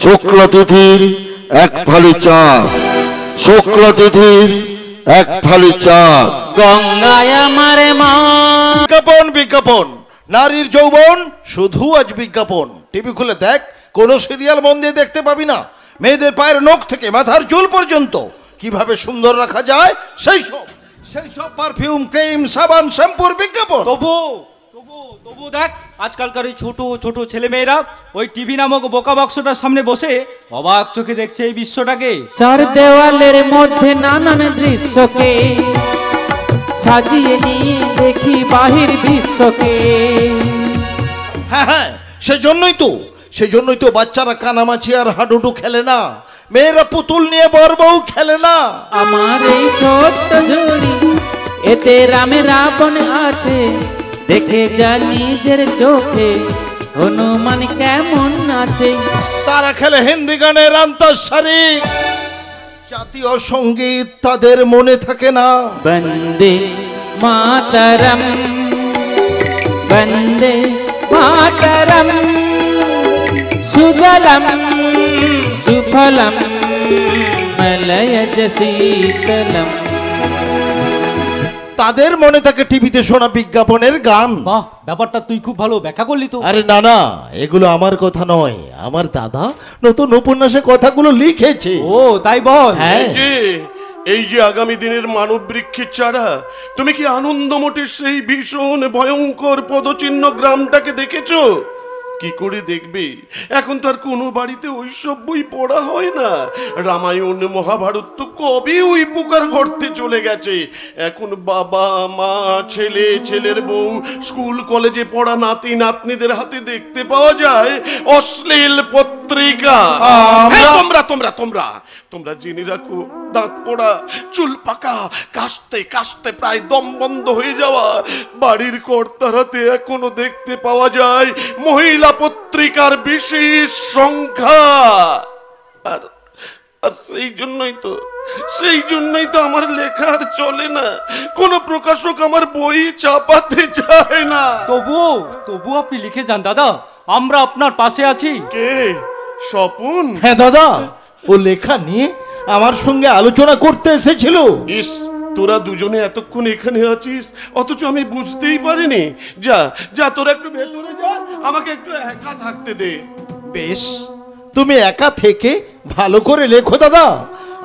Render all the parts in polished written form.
শুক্লা তিথির এক ফালি চাঁদ, শুক্লা তিথির এক ফালি চাঁদ। গঙ্গায় আমার মা। বিজ্ঞাপন বিজ্ঞাপন, নারীর যৌবন শুধু আজ বিজ্ঞাপন। টিভি খুলে দেখ, কোন সিরিয়াল মন দিয়ে দেখতে পাবি না। মেয়েদের পায়ের নখ থেকে মাথার চুল পর্যন্ত কিভাবে সুন্দর রাখা যায় সেই সব পারফিউম, ক্রিম, সাবান, শ্যাম্পুর বিজ্ঞাপন। তবু দেখ, আজকালকার এই ছোট ছোট ছেলেমেয়েরা ওই টিভি নামক বোকা বাক্সটার সামনে বসে অবাক চোখে দেখছে এই বিশ্বটাকে। চার দেওয়ালের মধ্যে নানান দৃশ্যকে সাজিয়ে নিয়ে দেখি বাহির বিশ্বকে। হ্যাঁ, সেজন্যই তো বাচ্চারা কানামাছি আর হাডুডু খেলে না, মেয়েরা পুতুল নিয়ে বর বউ খেলে না। আমার এই ছোট্ট ঝুড়ি এতে রামে রাবণ আছে, দেখে যা নিজের চোখে হনুমান কেমন আছে। তারা খেলে হিন্দি গানের আন্তঃসারী, জাতীয় সঙ্গীত তাদের মনে থাকে না। বন্দে মাতরম, বন্দে মাতরম, সুবলম সুফলম মলয়জ শীতলম। তাদের মনে থাকে টিভিতে শোনা বিজ্ঞাপনের গান। বাহ, ব্যাপারটা তুই খুব ভালো ব্যাখ্যা করলি তো। আরে না, এগুলো আমার কথা নয়, আমার দাদা নতুন উপন্যাসে কথাগুলো লিখেছে। ও তাই বল। হ্যাঁ, এই যে আগামী দিনের মানব বৃক্ষের চারা, তুমি কি আনন্দমঠের সেই ভীষণ ভয়ঙ্কর পদচিহ্ন গ্রামটাকে দেখেছো? কি করে দেখবে, এখন তো আর কোনো বাড়িতে ওইসব বই পড়া হয় না। রামায়ণ মহাভারত তো কবে ওই পোকার গর্তে চলে গেছে। এখন বাবা মা, ছেলে, ছেলের বউ, স্কুল কলেজে পড়া নাতি নাতনিদের হাতে দেখতে পাওয়া যায় অশ্লীল পত্রিকা। তোমরা জেনে রাখো, দাঁত পড়া, চুল পাকা, কাশতে কাশতে প্রায় দম বন্ধ হয়ে যাওয়া বাড়ির কর্তারাতে এখনো দেখতে পাওয়া যায় মহিলা পত্রিকার বিশেষ সংখ্যা। আর সেই জন্যই তো আমার লেখা আর চলে না। কোন প্রকাশক আমার বই চাপাতে চায় না। তবু আপনি লিখে যান দাদা, আমরা আপনার পাশে আছি। কে? স্বপন? হ্যাঁ দাদা, ও লেখা নিয়ে আমার সঙ্গে আলোচনা করতে এসেছিল। ইস, তোরা দুজনে এতক্ষণ এখানে আছিস অথচ আমি বুঝতেই পারিনি। যা তোরা একটু ভেতরে যা, আমাকে একটু একা থাকতে দে। বেশ, তুমি একা থেকে ভালো করে লেখো দাদা,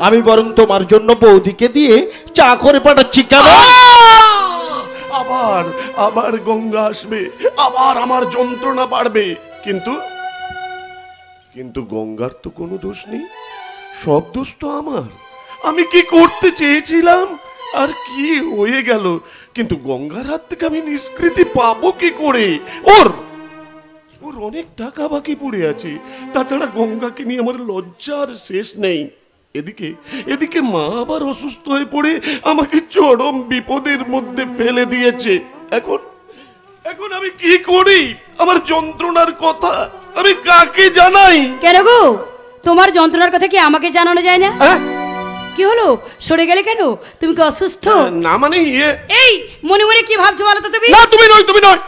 আমি বরং তোমার জন্য বৌদিকে দিয়ে চা করে পাঠাচ্ছি। কেমন? আবার গঙ্গা আসবে, আবার আমার যন্ত্রণা বাড়বে। কিন্তু গঙ্গার তো কোনো দোষ নেই, সব দোষ তো আমার। আমি কি করতে চেয়েছিলাম আর কি হয়ে গেল। কিন্তু গঙ্গার হাত থেকে আমি নিষ্কৃতি পাবো কি করে? ওর অনেক টাকা বাকি পড়ে আছে। তাছাড়া গঙ্গাকে নিয়ে আমার লজ্জার শেষ নেই। এদিকে মা আবার অসুস্থ হয়ে পড়ে আমাকে চরম বিপদের মধ্যে ফেলে দিয়েছে। এখন আমি কি করি? আমার যন্ত্রণার কথা আমি কাকে জানাই? কেন গো, তোমার যন্ত্রণার কথা কি আমাকে জানানো যায় না? কি হলো, সরে গেলে কেন? তুমি কি অসুস্থ? না মানে এই মনে মনে কি ভাবছো বলো তো তুমি? না, তুমি নয়,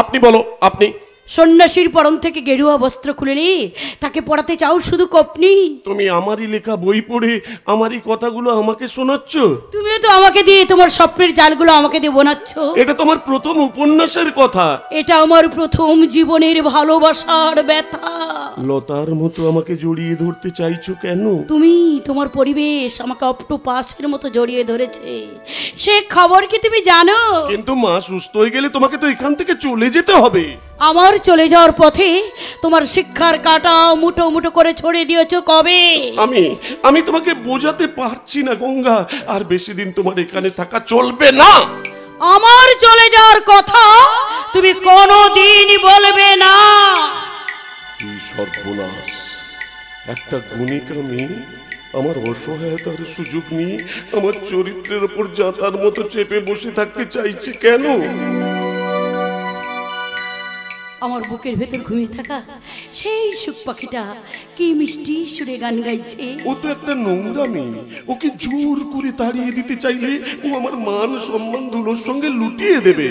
আপনি বলো। আপনি সন্ন্যাসীর পরন থেকে গেরুয়া বস্ত্র খুলে নিয়ে তাকে পড়াতে চাও শুধু কপনি? তুমি আমারই লেখা বই পড়ে আমারই কথাগুলো আমাকে শোনাচ্ছ। তুমিও তো আমাকে দিয়ে তোমার স্বপ্নের জালগুলো আমাকে দিয়ে বোনাচ্ছ। এটা তোমার প্রথম উপন্যাসের কথা। এটা আমার প্রথম জীবনের ভালোবাসার ব্যথা। লতার মতো আমাকে জড়িয়ে ধরতে চাইছো কেন? তুমি, তোমার পরিবেশ আমাকে অক্টোপাসের মতো জড়িয়ে ধরেছে, সে খবর কি তুমি জানো? কিন্তু মা সুস্থ হয়ে গেলে তোমাকে তো এখান থেকে চলে যেতে হবে। আমার চলে যাওয়ার পথে তোমার শিক্ষার কাঁটা মুঠো মুঠো করে ছড়িয়ে দিয়েছো কবে? আমি তোমাকে বোঝাতে পারছি না গঙ্গা, আর বেশি দিন তোমার এখানে থাকা চলবে না। আমার চলে যাওয়ার কথা তুমি কোনোদিন বলবে না। কি সর্বনাশ! একটা গুণিকা মেয়ে আমার অসহায়তার সুযোগ নিয়ে আমার চরিত্রের উপর জাতার মতো চেপে বসে থাকতে চাইছে কেন? আমার বুকের ভেতর ঘুমিয়ে থাকা সেই সুখ পাখিটা কি মিষ্টি সুরে গান গাইছে। ও তো একটা নোংরা মেয়ে, ওকে জোর করে তাড়িয়ে দিতে চাইলে ও আমার মান সম্মান ধুলোর সঙ্গে লুটিয়ে দেবে।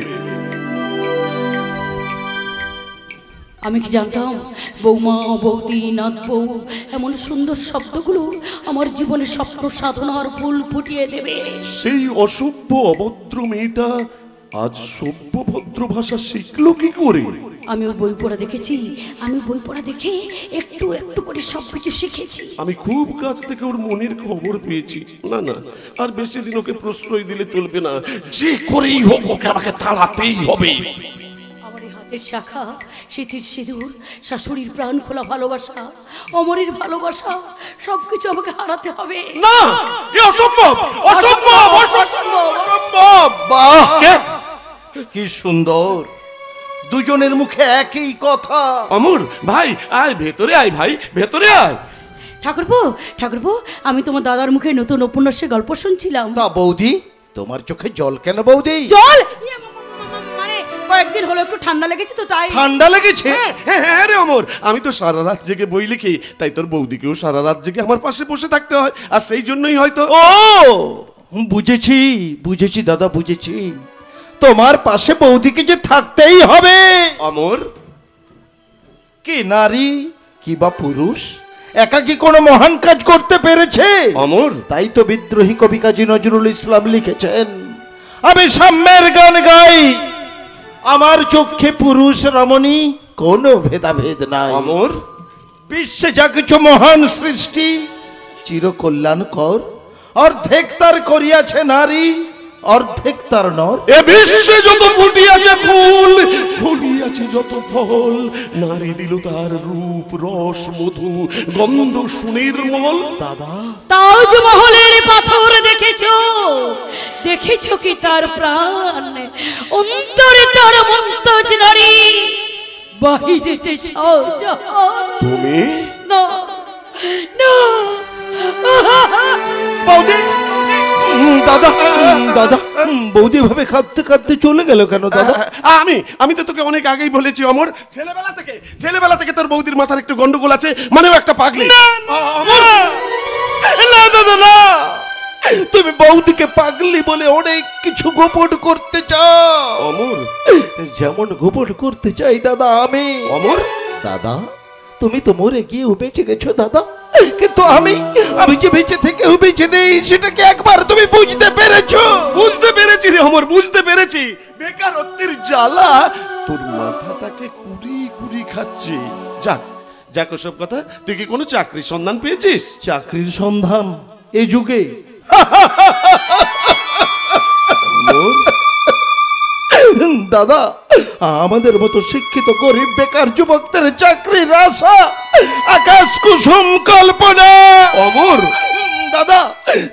আমি কি জানতাম বৌমা, বৌদি, নাথ বউ এমন সুন্দর শব্দগুলো আমার জীবনের স্বপ্ন সাধনার ফুল ফুটিয়ে দেবে। সেই অসভ্য অভদ্র মেয়েটা আজ সভ্য ভদ্র ভাষা শিখলো কি করে? আমিও বই পড়া দেখেছি, আমি বই পড়া দেখে একটু একটু করে সবকিছু শিখেছি। আমি খুব কাছ থেকে ওর মনের খবর পেয়েছি। না না, আর বেশি দিন ওকে প্রশ্রয় দিলে চলবে না, যে করেই হোক ওকে আমাকে তাড়াতেই হবে। আমার এই হাতের শাখা, শীতের সিঁদুর, শাশুড়ির প্রাণ খোলা ভালোবাসা, অমরের ভালোবাসা, সবকিছু আমাকে হারাতে হবে। না, এ অসম্ভব, অসম্ভব, অসম্ভব। বাহ, কি সুন্দর, দুজনের মুখে একই কথা। অমর ভাই, আয় ভেতরে আয়, ভাই ভেতরে আয়। ঠাকুরপো, ঠাকুরপো, আমি তোমার দাদার মুখে নতুন উপন্যাসের গল্প শুনছিলাম। তা বৌদি, তোমার চোখে জল কেন বৌদি? জল মানে কয়েকদিন হলো একটু ঠান্ডা লেগেছে তো তাই। ঠান্ডা লেগেছে? হ্যাঁ রে অমর, আমি তো সারা রাত জেগে বই লিখি, তাই তোর বৌদিকেও সারা রাত জেগে আমার পাশে বসে থাকতে হয়, আর সেই জন্যই হয়তো। ও বুঝেছি, বুঝেছি দাদা, বুঝেছি। তোমার পাশে বৌদিকে যে থাকতেই হবে। অমর, কি নারী কি বা পুরুষ একাকী কোনো মহান কাজ করতে পেরেছে? অমর, তাই তো বিদ্রোহী কবি কাজী নজরুল ইসলাম লিখেছেন, আমি সাম্যের গান গাই, আমার চোখে পুরুষ রমণী কোনো ভেদাভেদ নাই। অমর, বিশ্বে যা কিছু মহান সৃষ্টি চিরকল্যাণকর, অর্ধেক তার করিয়াছে নারী, অর্ধেক তার নর। এ বিশ্বে যত ফুটিয়াছে ফুল, ফলিয়াছে যত ফল, নারী দিল তার রূপ, রস, মধু, গন্ধ সুনির্মল। দাদা, তাজমহলের পাথর দেখেছো, দেখেছো কি তার প্রাণ, অন্তরে তার মমতাজ নারী, বাহিরেতে শাহজাহান। তুমি না না, বৌদি, দাদা, দাদা, বৌদি ভাবে কাঁদতে কাঁদতে চলে গেল কেন দাদা? আমি তো তোকে অনেক আগেই বলেছি অমর, ছেলেবেলা থেকে তোর বৌদির মাথার একটু গন্ডগোল আছে, মানে ও একটা পাগলি। অমর, না দাদা না, তুমি বৌদিকে পাগলি বলে অনেক কিছু গোপন করতে চাও। অমর, যেমন গোপন করতে চাই দাদা আমি। অমর, দাদা, তুমি তো মরে গিয়েও বেঁচে গেছো দাদা, কিন্তু আমি যে বেঁচে থেকেও বেঁচে নেই, সেটাকে একবার তুমি বুঝতে পেরেছো? বুঝতে পেরেছি রে অমর, বুঝতে পেরেছি। বেকারত্বের জ্বালা তোর মাথাটাকে কুড়ি কুড়ি খাচ্ছে। যাক যাক, ওসব কথা, তুই কি কোনো চাকরির সন্ধান পেয়েছিস? চাকরির সন্ধান এই যুগে? দাদা, আমাদের মতো শিক্ষিত গরিব বেকার যুবকদের চাকরির আশা আকাশ কুসুম কল্পনা। অমর, দাদা,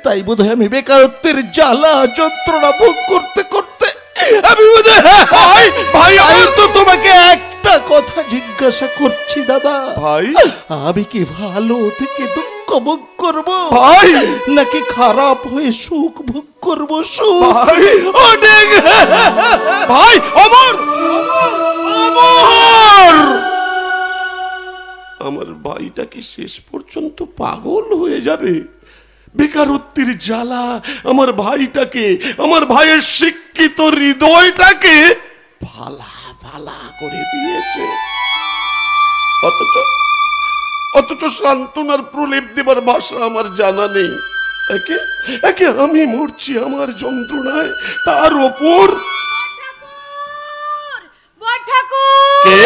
তাই বোধহয় আমি বেকারত্বের জ্বালা যন্ত্রণা ভোগ করতে করতে আমি বোধহয় ভাই, আমি তো তোমাকে একটা কথা জিজ্ঞাসা করছি দাদা, ভাই, আমি কি ভালো থেকে দুঃখ ভোগ করব ভাই, নাকি খারাপ হয়ে সুখ ভোগ করব? সুখ ভাই, অনেক। ভাই, অমর, অমর, আমার ভাইটা কি শেষ পর্যন্ত পাগল হয়ে যাবে? বেকারত্বের জ্বালা আমার ভাইটাকে, আমার ভাইয়ের শিক্ষিত হৃদয়টাকে ফালা ফালা করে দিয়েছে। অথচ সান্ত্বনার প্রলেপ দেবার ভাষা আমার জানা নেই। একে আমি মরছি আমার যন্ত্রণায়, তার ওপর কে?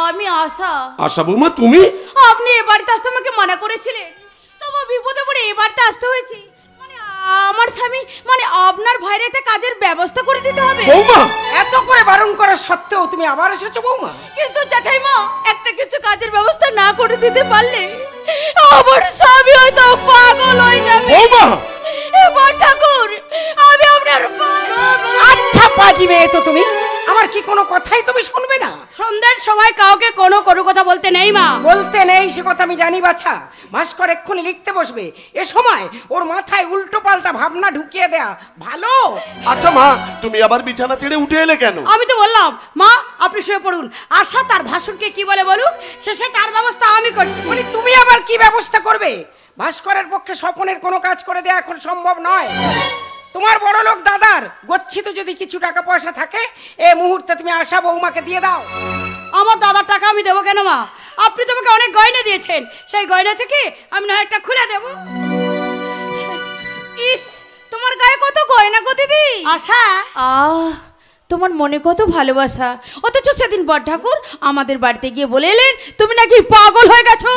আমি আশা। আশা বৌমা, তুমি? আপনি এ বাড়িতে আসতে আমাকে মানা করেছিলেন, তবু বিপদে পড়ে এ বাড়িতে আসতে হয়েছে। মানে আমার স্বামী, মানে আপনার ভাইয়ের একটা কাজের ব্যবস্থা করে দিতে হবে। বৌমা, এত করে বারণ করা সত্ত্বেও তুমি আবার এসেছো বৌমা? কিন্তু জ্যাঠাইমা, একটা কিছু কাজের ব্যবস্থা না করে দিতে পারলে আমার স্বামী হয়তো পাগল হয়ে যাবে। বৌমা, এবার ঠাকুর, আমি আপনার আচ্ছা পাজি মেয়ে তো তুমি, আমার কি কোনো কথাই তুমি শুনবে না? সন্ধ্যার সময় কাউকে কোনো কথা বলতে নেই মা। বলতে নেই সে কথা আমি জানি বাছা। ভাস্কর এক্ষুনি লিখতে বসবে, এ সময় ওর মাথায় উল্টো পাল্টা ভাবনা ঢুকিয়ে দেয়া ভালো। আচ্ছা মা, তুমি আবার বিছানা ছেড়ে উঠে এলে কেন? আমি তো বললাম মা আপনি শুয়ে পড়ুন, আশা তার ভাসুরকে কি বলে বলুক, শেষে তার ব্যবস্থা আমি করছি। বলি তুমি আবার কি ব্যবস্থা করবে? ভাস্করের পক্ষে স্বপনের কোনো কাজ করে দেয়া এখন সম্ভব নয়। তোমার বড় লোক দাদার গচ্ছিত যদি কিছু টাকা পয়সা থাকে, এই মুহূর্তে তুমি আশা বৌমাকে দিয়ে দাও। আমার দাদার টাকা আমি দেবো কেন মা? আপনি তো আমাকে অনেক গয়না দিয়েছেন, সেই গয়না থেকে আমি না একটা খুলে দেব। ইস, তোমার গায়ে কত গয়না গো দিদি। আশা, তোমার মনে কত ভালোবাসা, অথচ সেদিন বড় ঠাকুর আমাদের বাড়িতে গিয়ে বলে এলেন তুমি নাকি পাগল হয়ে গেছো,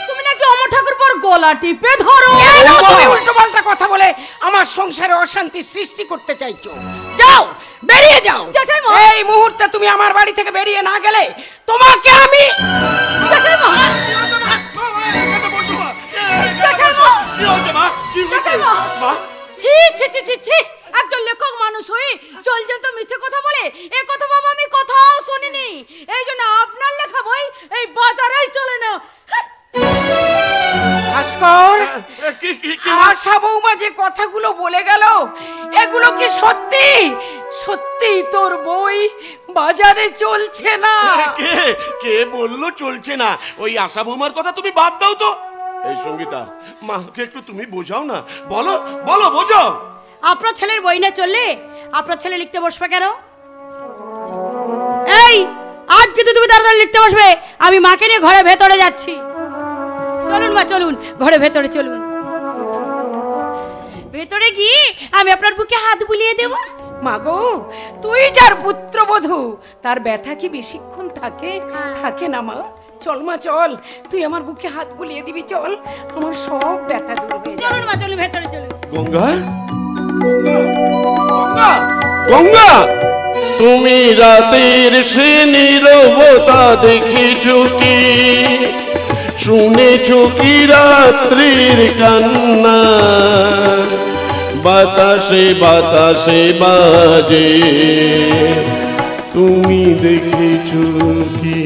তুমি নাকি অমর ঠাকুর পর গলা টিপে ধরো। তুমি উল্টো পাল্টা কথা বলে আমার সংসারে অশান্তি সৃষ্টি করতে চাইছো। যাও, বেরিয়ে যাও। এই মুহূর্তে তুমি আমার বাড়ি থেকে বেরিয়ে না গেলে তোমাকে আমি একজন লেখক মানুষ হয়ে চলছেন তো মিছে কথা বলে, এ কথা বাবা আমি কোথাও শুনিনি। এই জন্য আপনার লেখা বই এই বাজারেই চলে না। ভাস্কর, আশা বৌমা যে কথাগুলো বলে গেল এগুলো কি সত্যি? সত্যি তোর বই বাজারে চলছে না? কে কে বললো চলছে না? ওই আশা বৌমার কথা তুমি বাদ দাও তো। এই সঙ্গীতা, মাকে একটু তুমি বোঝাও না। বলো বলো, বোঝাও। আপনার ছেলের বই না চললে আপনার ছেলে লিখতে বসবে কেন? এই আজ কিন্তু তুমি তাড়াতাড়ি লিখতে বসবে, আমি মাকে নিয়ে ঘরে ভেতরে যাচ্ছি। চলুন মা, চলুন ঘরে ভেতরে চলুন। ভেতরে গিয়ে আমি আপনার বুকে হাত বুলিয়ে দেব। মাগো, তুই যার পুত্রবধূ, তার ব্যথা কি বেশিক্ষণ থাকে? থাকে না মা। চল মা, চল, তুই আমার বুকে হাত বুলিয়ে দিবি। চল, আমার সব ব্যথা দূর হয়ে যাবে। চলুন মা, চলুন ভেতরে চলুন। গঙ্গা, গঙ্গা, গঙ্গা, তুমি রাতের সে নীরবতা দেখেছো কি? শুনেছো কি রাত্রির কান্না? বাতাসে বাতাসে বাজে, তুমি দেখেছো কি?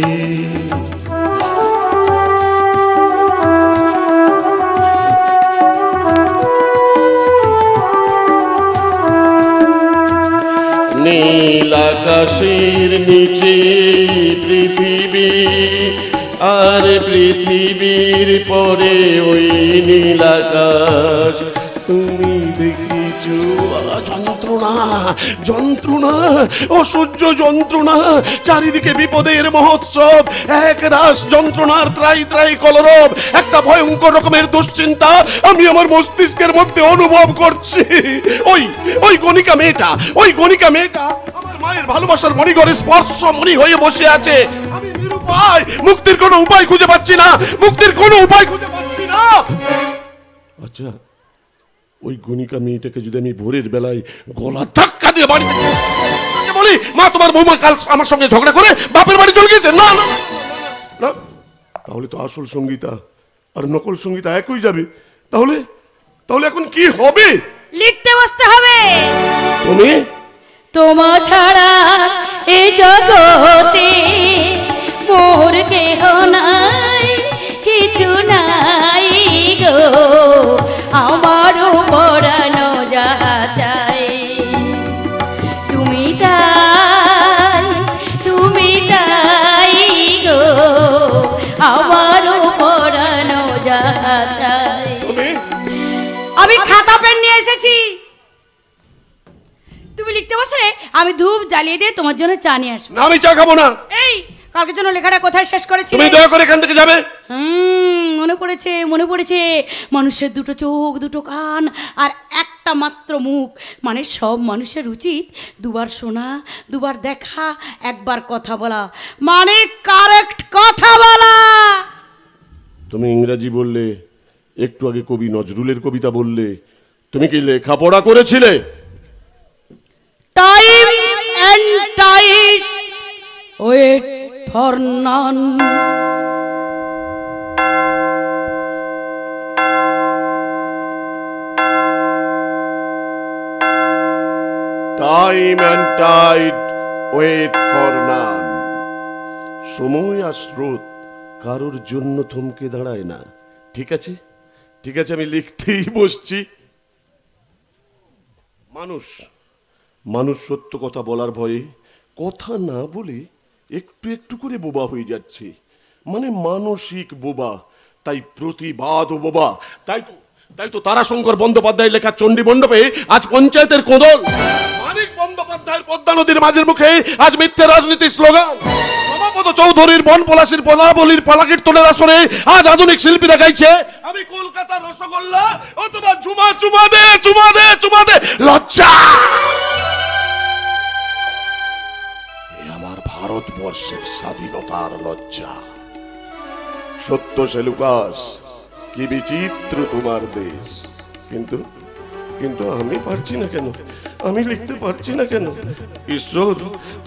নীল আকাশের নিচে পৃথিবী, আর পৃথিবীর পরে ওই নীল আকাশ, তুমি দেখেছো? যন্ত্রণা, যন্ত্রণা, অসহ্য যন্ত্রণা, চারিদিকে বিপদের মহোৎসব, এক রাস যন্ত্রণার ত্রাই ত্রাই কলরব, একটা ভয়ঙ্কর রকমের দুশ্চিন্তা আমি আমার মস্তিষ্কের মধ্যে অনুভব করছি। ওই গণিকা মেয়েটা, ওই গণিকা মেয়েটা আমার মায়ের ভালোবাসার মণিঘরে স্পর্শ মণি হয়ে বসে আছে। আমি নিরুপায়, মুক্তির কোনো উপায় খুঁজে পাচ্ছি না, মুক্তির কোনো উপায় খুঁজে পাচ্ছি না। আচ্ছা, ওই গণিকা মেয়েটাকে যদি আমি ভোরের বেলায় গলা ধাক্কা দিয়ে বাড়িতে বলি, মা তোমার বৌমা কাল আমার সঙ্গে ঝগড়া করে বাপের বাড়ি চলে গিয়েছে, না না না, তাহলে তো আসল সঙ্গীতা আর নকল সঙ্গীতা একই যাবে। তাহলে তাহলে এখন কি হবে? লিখতে বসতে হবে। তুমি তোমা ছাড়া এই জগতে মোর কেহ নাই, কিছু নাই গো, আমারও পড়ানো যাহা চাই। তুমি তাই গো, আমারও পড়ানো যাহা চাই। আমি খাতা পেন নিয়ে এসেছি, তুমি লিখতে বসে আমি ধূপ জ্বালিয়ে দিয়ে তোমার জন্য চা নিয়ে আসবো। আমি চা খাবো না। এই কালকের জন্য লেখাটা কোথায় শেষ করেছি? তুমি দয়া করে এখান থেকে যাবে। মনে পড়েছে, মানুষের দুটো চোখ, দুটো কান আর একটা মাত্র মুখ, মানে সব মানুষের উচিত দুবার শোনা, দুবার দেখা, একবার কথা বলা, মানে কারেক্ট কথা বলা। তুমি ইংরেজি বললে, একটু আগে কবি নজরুলের কবিতা বললে, তুমি কি লেখাপড়া করেছিলে? Time and tide wait for none. Time and tide wait for none. সময় আর স্রোত কারোর জন্য থমকে দাঁড়ায় না। ঠিক আছে, ঠিক আছে, আমি লিখতেই বসছি। মানুষ সত্য কথা বলার ভয়ে কথা না বলে একটু একটু করে বোবা হয়ে যাচ্ছে, মানে মানসিক বোবা, তাই প্রতিবাদ ও বোবা। তাই তো তারাশঙ্কর বন্দ্যোপাধ্যায় লেখা চণ্ডী মণ্ডপে আজ পঞ্চায়েতের কোদল, মানিক বন্দ্যোপাধ্যায়ের পদ্মা নদীর মাঝের মুখে আজ মিথ্যে রাজনীতির স্লোগান। পদ চৌধুরীর বন পলাশির পদাবলীর পালাকীর্তনের আসরে আজ আধুনিক শিল্পীরা গাইছে আমি কলকাতার রসগোল্লা, ও তোরা চুমা চুমা দে চুমা দে চুমা দে। লজ্জা! এ আমার ভারতবর্ষের স্বাধীনতার লজ্জা। সত্য সেলুকাস, কি বিচিত্র তোমার দেশ। কিন্তু কিন্তু আমি পারছি না কেন, আমি লিখতে পারছি না কেন? ঈশ্বর,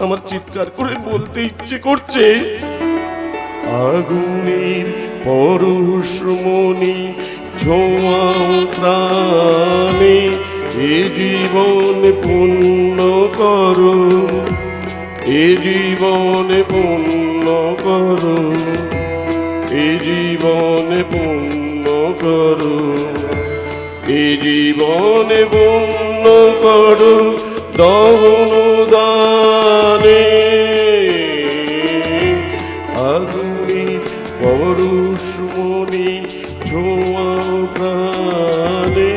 আমার চিৎকার করে বলতে ইচ্ছে করছে। আগুনের পরশমণি ছোঁয়াও প্রাণে, এ জীবন পূর্ণ করো, এ জীবন পূর্ণ করো, এ জীবন পূর্ণ করো, এ জীবন পূর্ণ করো দহনদানে। আগুনের পরশমণি ছোঁয়াও প্রাণে।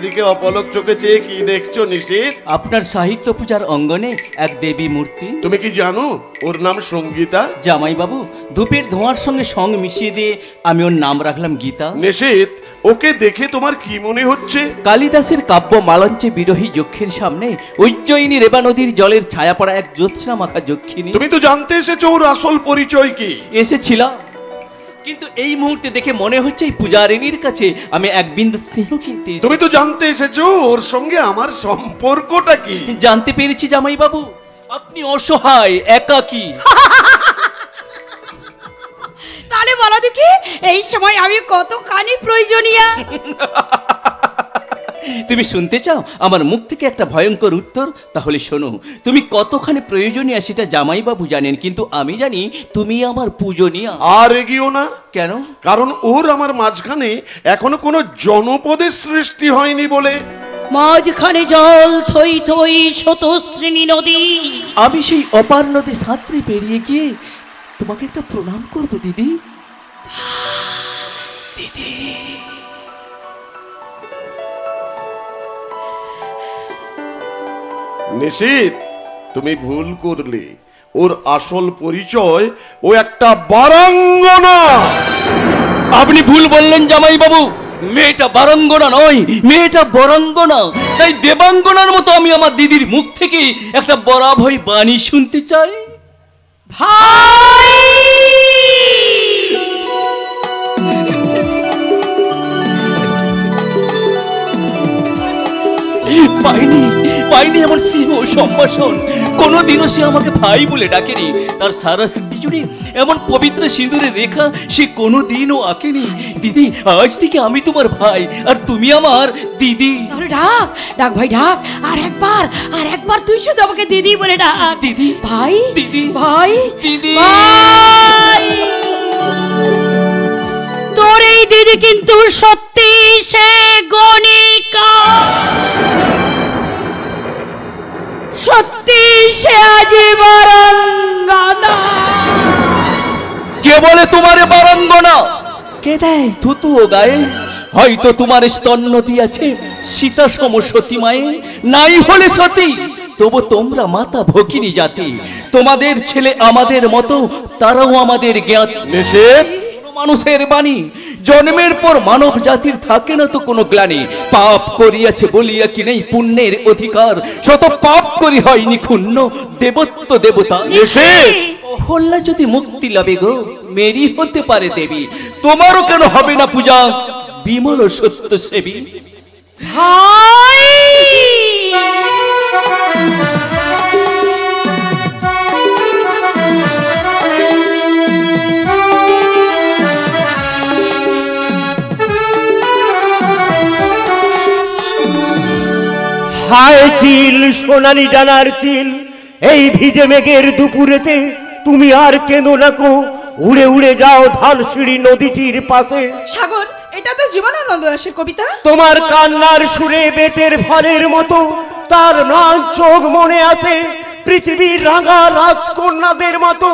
দিকে অপলক চোখে চেয়ে কি দেখছো নিশীথ? আপনার সাহিত্য পূজার অঙ্গনে এক দেবী মূর্তি। তুমি কি জানো ওর নাম সঙ্গীতা? জামাই বাবু, ধূপের ধোঁয়ার সঙ্গে সং মিশিয়ে দিয়ে আমি ওর নাম রাখলাম গীতা। নিশীথ, ওকে দেখে তোমার কি মনে হচ্ছে? কালিদাসের কাব্য মালঞ্চে বিরোহী যক্ষের সামনে উজ্জয়িনী রেবা নদীর জলের ছায়া পড়া এক জ্যোৎস্না মাখা যক্ষিণী। তুমি তো জানতে এসেছো ওর আসল পরিচয় কি? এসেছিলাম, কিন্তু এই মুহূর্তে দেখে মনে হচ্ছে এই পূজারিনীর কাছে আমি এক বিন্দু স্নেহ কিনতে। তুমি তো জানতে এসেছো ওর সঙ্গে আমার সম্পর্কটা কি? জানতে পেরেছি জামাই বাবু, আপনি অসহায়, একাকী। তাহলে বলো দেখি, এই সময় আমি কতখানি প্রয়োজনীয়? তুমি শুনতে চাও আমার মুখ থেকে একটা ভয়ঙ্কর উত্তর? তাহলে শোনো, তুমি কতখানি প্রয়োজনীয় সেটা জামাইবাবু জানেন, কিন্তু আমি জানি তুমি আমার পূজনীয়। আর এগিয়েও না। কেন? কারণ ওর আমার মাঝখানে এখনো কোনো জনপদের সৃষ্টি হয়নি বলে। মাঝখানে জল থই থই শতশ্রেণী নদী। আমি সেই অপার নদী সাঁতরে পেরিয়ে গিয়ে তোমাকে একটা প্রণাম করবো দিদি। দিদি, নিশীথ, তুমি ভুল করলে। ওর আসল পরিচয় ও একটা বারাঙ্গনা। আপনি ভুল বললেন জামাই বাবু, মেয়েটা বারাঙ্গনা নয়, মেয়েটা বরাঙ্গনা। তাই দেবাঙ্গনার মতো আমি আমার দিদির মুখ থেকে একটা বরাভয় বাণী শুনতে চাই। ভাই, পাইনি পাইনি এমন সিংহ সম্ভাষণ। কোনোদিনও সে আমাকে ভাই বলে ডাকেনি। তার সারা স্মৃতি জুড়ে এমন পবিত্র সিঁদুরের রেখা সে কোনোদিনও আঁকেনি। দিদি, আজ থেকে আমি তোমার ভাই আর তুমি আমার দিদি। তাহলে ডাক ডাক ভাই ডাক, আর একবার তুই শুধু আমাকে দিদি বলে ডাক। দিদি, ভাই, দিদি, ভাই, দিদি। ভাই, তোর এই দিদি কিন্তু সত্যি সে গণিকা, সত্যি সে আজি বারাঙ্গনা। কে বলে তোমারে বারাঙ্গনা? কে দেয় থুতু ও গায়ে? হয়তো তোমার স্তন্য দিয়াছে সীতা সম সতী মায়ে, নাই হলে সতী তবু তোমরা মাতা ভগিনী জাতি, তোমাদের ছেলে আমাদের মতো, তারাও আমাদের জ্ঞাত। নিষেধ। মানুষের বাণী, জন্মের পর মানব জাতির থাকে না তো কোনো গ্লানি। পাপ করিয়াছে বলিয়া কি নেই পুণ্যের অধিকার, শত পাপ করি হয়নি ক্ষুণ্ণ দেবত্ব দেবতা। হল্লা যদি মুক্তি লাভে গো, মেরি হতে পারে দেবী, তোমারও কেন হবে না পূজা বিমল সত্য সেবী। ভাই হায় চিল সোনালি ডানার চিল, এই ভিজে মেঘের দুপুরেতে তুমি আর কেঁদো না কো, উড়ে উড়ে যাও ধানসিঁড়ি নদীটির পাশে। সাগর, এটা তো জীবনানন্দ দাশের কবিতা। তোমার কান্নার সুরে বেতের ফলের মতো তার ম্লান চোখ মনে আসে, পৃথিবীর রাঙা রাজকন্যাদের মতো।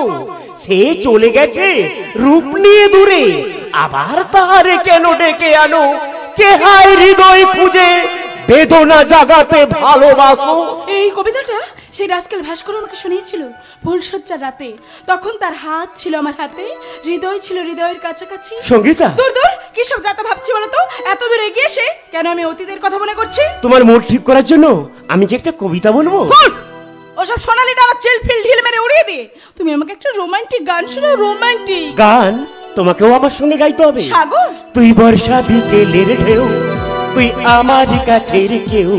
সে চলে গেছে রূপ নিয়ে দূরে, আবার তারে কেন ডেকে আনো? কে হায় হৃদয় খুঁজে বেদনা জাগাতে ভালোবাসো। এই কবিতাটা সেই রাস্কেল ভাস্কর আমাকে শুনিয়েছিল ফুলসজ্জার রাতে। তখন তার হাত ছিল আমার হাতে, হৃদয় ছিল হৃদয়ের কাছাকাছি। সঙ্গীতা, দূর দূর কি সব যাতা ভাবছি বলো তো? এত দূর এগিয়ে এসে কেন আমি অতীতের কথা মনে করছি? তোমার মুড ঠিক করার জন্য আমি কি একটা কবিতা বলবো? ওসব সোনালি ডানা চিল ফিল ঢিল মেরে উড়িয়ে দিয়ে তুমি আমাকে একটা রোমান্টিক গান শোনাও। রোমান্টিক গান তোমাকেও আমার সঙ্গে গাইতে হবে। সাগর, তুই বর্ষা বিকেলের ঢেউ, তুই আমার কাছের কেউ,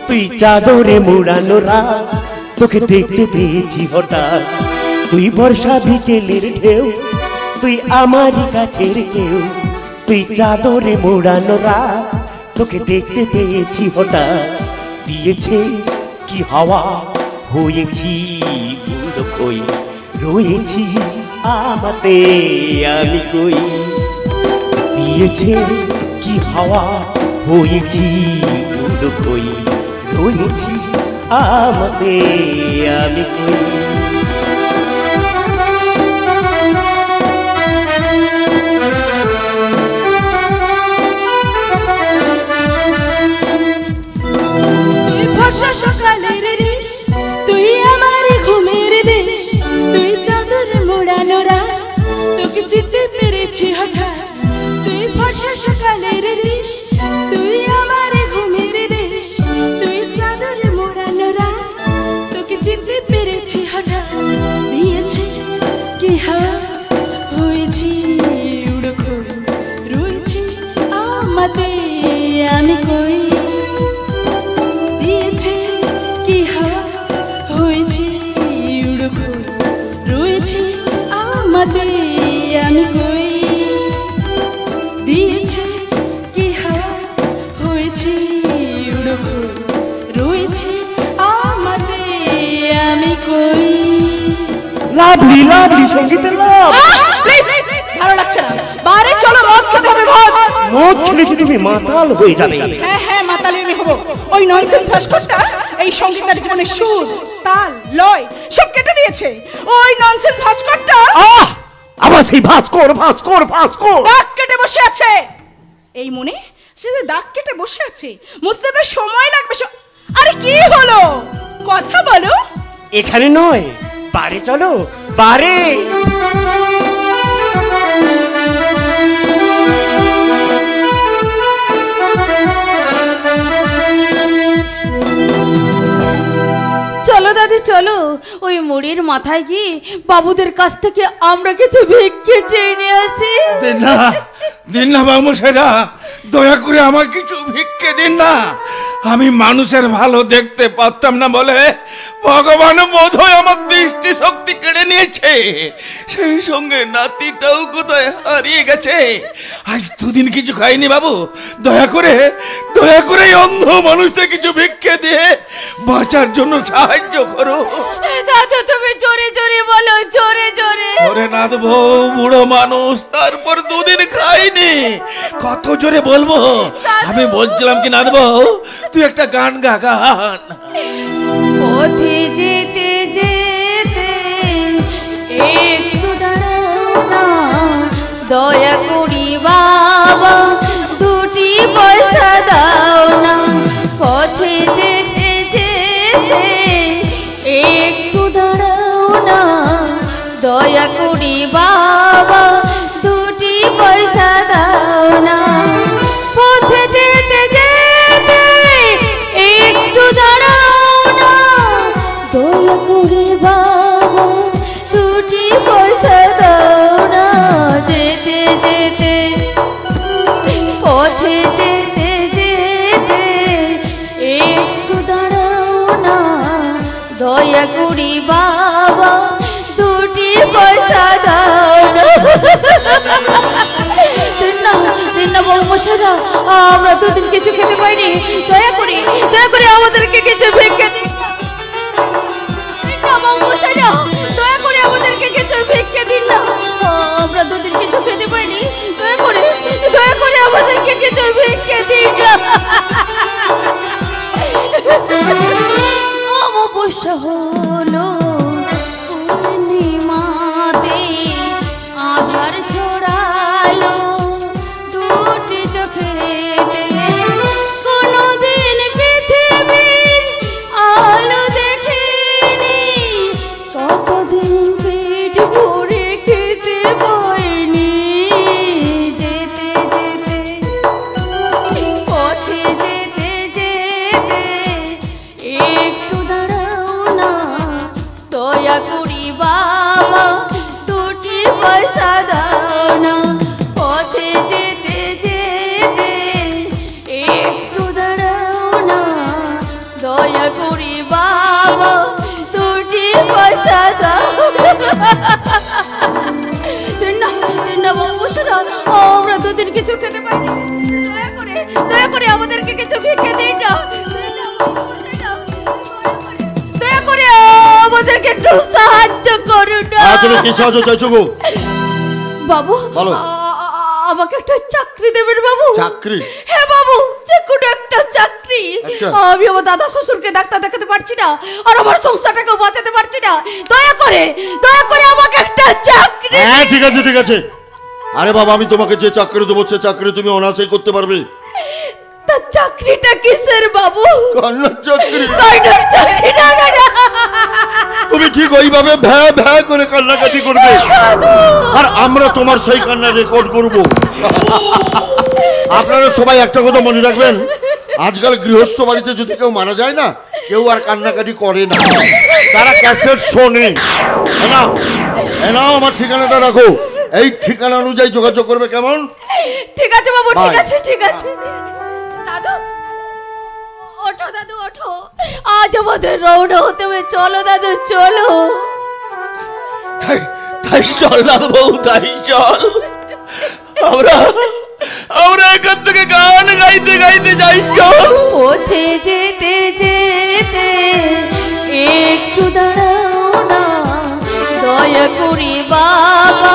তুই চাদরে মোড়ানো রাত, তোকে দেখতে পেয়েছি হঠাৎ। তুই বর্ষা বিকেলের ঢেউ, তুই আমার কাছের কেউ, তুই চাদরে মোড়ানো রাত, তোকে দেখতে পেয়েছি হঠাৎ। দিয়েছে কি হাওয়া, হয়েছি গুঁড়ো কই, রয়েছি আমাতে আমি কই। দিয়েছে কি হাওয়া, হয়েছি গুঁড়ো কই, রয়েছি আমাতে আমি কই। তুই বর্ষা সকালের রেশ, তুই আমার ঘুমের দেশ, তুই চাদর মোড়ানো রাত, তোকে চিনতে পেরেছি হঠাৎ। তুই বর্ষা সকালের রেশ, তুই আমার ঘুমের দেশ, তুই চাদর মোড়ানো রাত, তোকে চিনতে পেরেছি হঠাৎ। দিয়েছে কি হাওয়া, হয়েছি উড়ো খই, রয়েছি আমাতে আমি কই। দিয়েছে কি হাওয়া, হয়েছি উড়ো খই, রয়েছি আমাতে আমি কই। দিয়েছে কি হাওয়া, হয়েছি উড়ো খই, রয়েছি আমাতে আমি কই। লাভলি লাভলি সঙ্গীতের লাভ। প্লিজ, ভালো লাগছে না। বাড়ি চলো, মদ খেতে হবে। মদ খেলেছি তুমি মাতাল হয়ে যাবে। হ্যাঁ হ্যাঁ, মাতালে আমি হবো। ওই ননসেন্স ভাস্করটা এই সঙ্গীতের জীবনের সুর, তাল, লয় সব কেটে দিয়েছে। ওই ননসেন্স ভাস্করটা আবার সেই ভাস্কর ভাস্কর ভাস্কর দাগ কেটে বসে আছে। এই মনে সে যে দাগ কেটে বসে আছে, মুছতে তো সময় লাগবে। আরে কি হলো, কথা বলো। এখানে নয়, বারে চলো, বারে। চলো দাদি চলো, ওই মুড়ির মাথায় গিয়ে বাবুদের কাছ থেকে আমরা কিছু ভিক্ষে চেয়ে নিয়ে আসি। দিন না বাবুমশাইরা, দয়া করে আমার কিছু ভিক্ষে দিন না। আমি মানুষের ভালো দেখতে পারতাম না বলে ভগবান বোধহয় আমার দৃষ্টি শক্তি কেড়ে নিয়েছে। সেই সঙ্গে নাতিটাও কোথায় হারিয়ে গেছে। আজ দুদিন কিছু খাইনি বাবু, দয়া করে এই অন্ধ মানুষটা কিছু ভিক্ষে দিয়ে বাঁচার জন্য সাহায্য করো। দাদা তুমি জোরে জোরে বলো, জোরে জোরে। ওরে নাথ বউ, বুড়ো মানুষ, তারপর দুদিন খাইনি, কত জোরে বলবো? আমি বলছিলাম কি নাথ বউ, তুই একটা গান গা, গান। পথে যেতে যেতে একটু দাঁড়াও না, দয়া করি বাবা দুটি পয়সা দাও না। পথে যেতে যেতে বাবা দুটি পয়সা দাও না পথে যেতে যেতে একটু দাঁড়াও না দয়া করে বাবা দুটি পয়সা দাও না যেতে যেতে পথে যেতে যেতে একটু দাঁড়াও না দয়া করি বাবা দুটি পয়সা দাও না বৌমশাইরা আমরা দুদিন কিছু খেতে পাইনি দয়া করে আমাদেরকে কিছু ভিক্ষে দিন না বৌমশাইরা দয়া করে আমাদেরকে কিছু ভিক্ষে দিন না আমরা দুদিন কিছু খেতে পাইনি দয়া করে আমাদেরকে কিছু ভিক্ষে দিন না অমাবস্যা হলো পূর্ণিমাতে আধার ছড়ালো দুটি চোখেতে কোনোদিন পৃথিবীর আলো দেখিনি কতদিন পেট ভরে খেতে পাইনি যেতে যেতে পথে যেতে যেতে একটু দাঁড়াও না দয়া করি বাবা দুটি পয়সা দাও না পথে যেতে যেতে একটু দাঁড়াও না দয়া করি বাবা দুটি পয়সা দাও না বৌমশাইরা আমরা দুদিন কিছু খেতে পারি দয়া করে আমাদেরকে কিছু ভিক্ষে দিন না দয়া করে আমাদেরকে একটু সাহায্য করুন না তুমি কি সাহায্য চাইছো গো বাবু বলো। আমাকে একটা চাকরি দেবেন বাবু চাকরি? হ্যাঁ বাবু যে কোনো একটা চাকরি আচ্ছা। আমি আমার দাদা শ্বশুরকে ডাক্তার দেখাতে পারছি না আর আমার সংসারটাকে বাঁচাতে পারছি না দয়া করে আমাকে একটা চাকরি হ্যাঁ ঠিক আছে ঠিক আছে। আরে বাবা আমি তোমাকে যে চাকরি দেবো সে চাকরি তুমি অনায়াসেই করতে পারবে। তা চাকরিটা কিসের বাবু? কন্যার চাকরি। কন্যার চাকরি না না না তুমি ঠিক ওইভাবে ভ্যা ভ্যা করে কান্নাকাটি করবে আর আমরা তোমার সেই কান্না রেকর্ড করব। আপনারা সবাই একটা কথা মনে রাখবেন, আজকাল গৃহস্থ বাড়িতে যদি কেউ মারা যায় না কেউ আর কান্নাকাটি করে না, তারা ক্যাসেট শোনে। নাও আমার ঠিকানাটা রাখো, এই ঠিকানা অনুযায়ী যোগাযোগ করবে কেমন? ঠিক আছে বাবু ঠিক Bye. আছে ঠিক আছে। দাদু ওঠো দাদু ওঠো, আজ আমাদের রওনা হতে হবে, চলো দাদু চলো। তাই চল না বউ, তাই চল। আমরা এখান থেকে গান গাইতে গাইতে যাই, চল। পথে যেতে যেতে একটু দাঁড়াও না দয়া করি বাবা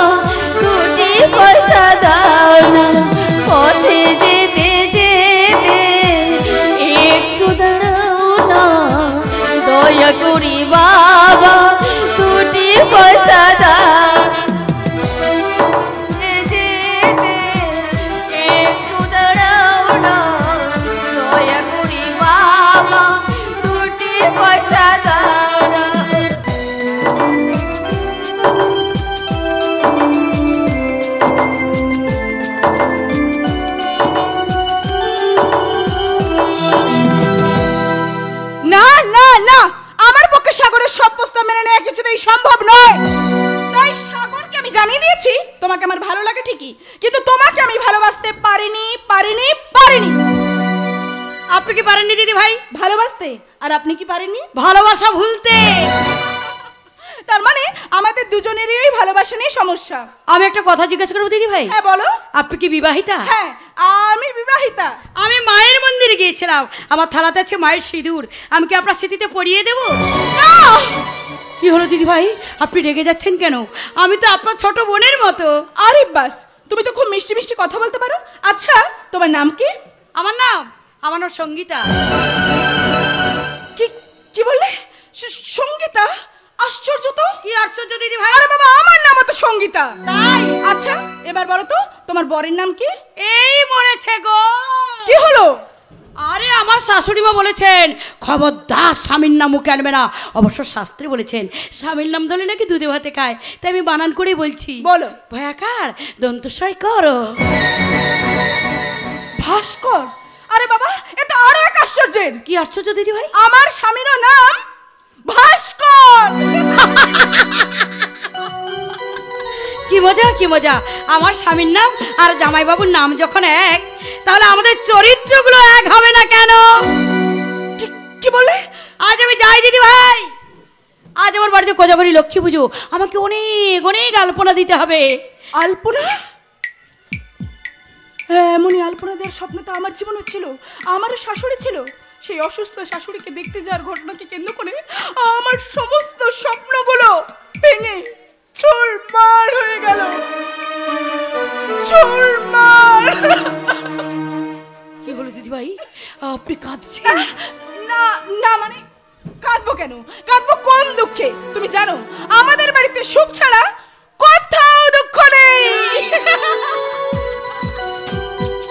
দুটি পয়সা দাও না। পথে যেতে যেতে একটু দাঁড়াও না দয়া করি বাবা দুটি পয়সা দাও। একটু দাঁড়াও না দয়া করি বাবা দুটি পয়সা দাও না। না না না, আমার পক্ষে সাগরের সব প্রস্তাব মেনে নেওয়া কিছুতেই সম্ভব নয়। তাই সাগরকে আমি জানিয়ে দিয়েছি তোমাকে আমার ভালো লাগে ঠিকই, কিন্তু তোমাকে আমি ভালোবাসতে পারিনি। আপনি কি পারেননি দিদি ভাই ভালোবাসতে? আর আপনি কি পারেননি ভালোবাসা ভুলতে? তার মানে আমাদের দুজনেরই ওই ভালোবাসা নিয়ে সমস্যা। আমি একটা কথা জিজ্ঞেস করবো দিদি ভাই? হ্যাঁ বলো। আপনি কি বিবাহিতা? হ্যাঁ আমি বিবাহিতা। আমি মায়ের মন্দিরে গিয়েছিলাম, আমার থালাতে আছে মায়ের সিঁদুর, আমি কি আপনার স্মৃতিতে পরিয়ে দেব? না। কি হলো দিদি ভাই, আপনি রেগে যাচ্ছেন কেন? আমি তো আপনার ছোট বোনের মতো। আরে বাস, তুমি তো খুব মিষ্টি মিষ্টি কথা বলতে পারো। আচ্ছা তোমার নাম কি? আমার নাম সঙ্গীতা। কি কি বললে? সঙ্গীতা? আশ্চর্য তো। কি আশ্চর্য দিদি ভাই? আরে বাবা আমার নামও তো সঙ্গীতা। তাই? আচ্ছা এবার বলো তো তোমার বরের নাম কি? এই মরেছে গো। কি হলো? আরে আমার শাশুড়ি মা বলেছেন খবরদার স্বামীর নাম মুখে আনবে না। অবশ্য শাস্ত্রী বলেছেন স্বামীর নাম ধরে নাকি দুধে ভাতে খায়, তাই আমি বানান করে বলছি। বলো। ভয়াকার দন্তস্বয় করো ভাস্কর। আরে বাবা, এটা আরো এক আশ্চর্যের। কি আশ্চর্য দিদি ভাই? আমার স্বামীরও নাম ভাস্কর। কি মজা কি মজা। আমার স্বামীর নাম আর জামাইবাবুর নাম যখন এক, তাহলে আমাদের চরিত্রগুলো এক হবে না কেন? কি বলে? আজ আমি যাই দিদি ভাই, আজ আমার বাড়িতে কোজাগরি লক্ষ্মী পুজো, আমাকে অনেক অনেক আলপনা দিতে হবে। আলপনা? হ্যাঁ, এমনই আলপনা দেওয়ার স্বপ্ন তো আমার জীবনে ছিল। আমারও শাশুড়ি ছিল। সেই অসুস্থ শাশুড়িকে দেখতে যাওয়ার ঘটনাকে কেন্দ্র করে আমার সমস্ত স্বপ্নগুলো ভেঙে চুরমার হয়ে গেল। চুরমার। কি হলো দিদি ভাই, আপনি কাঁদছেন? না না, মানে কাঁদবো কেন? কাঁদবো কোন দুঃখে? তুমি জানো আমাদের বাড়িতে সুখ ছাড়া কোথাও দুঃখ নেই।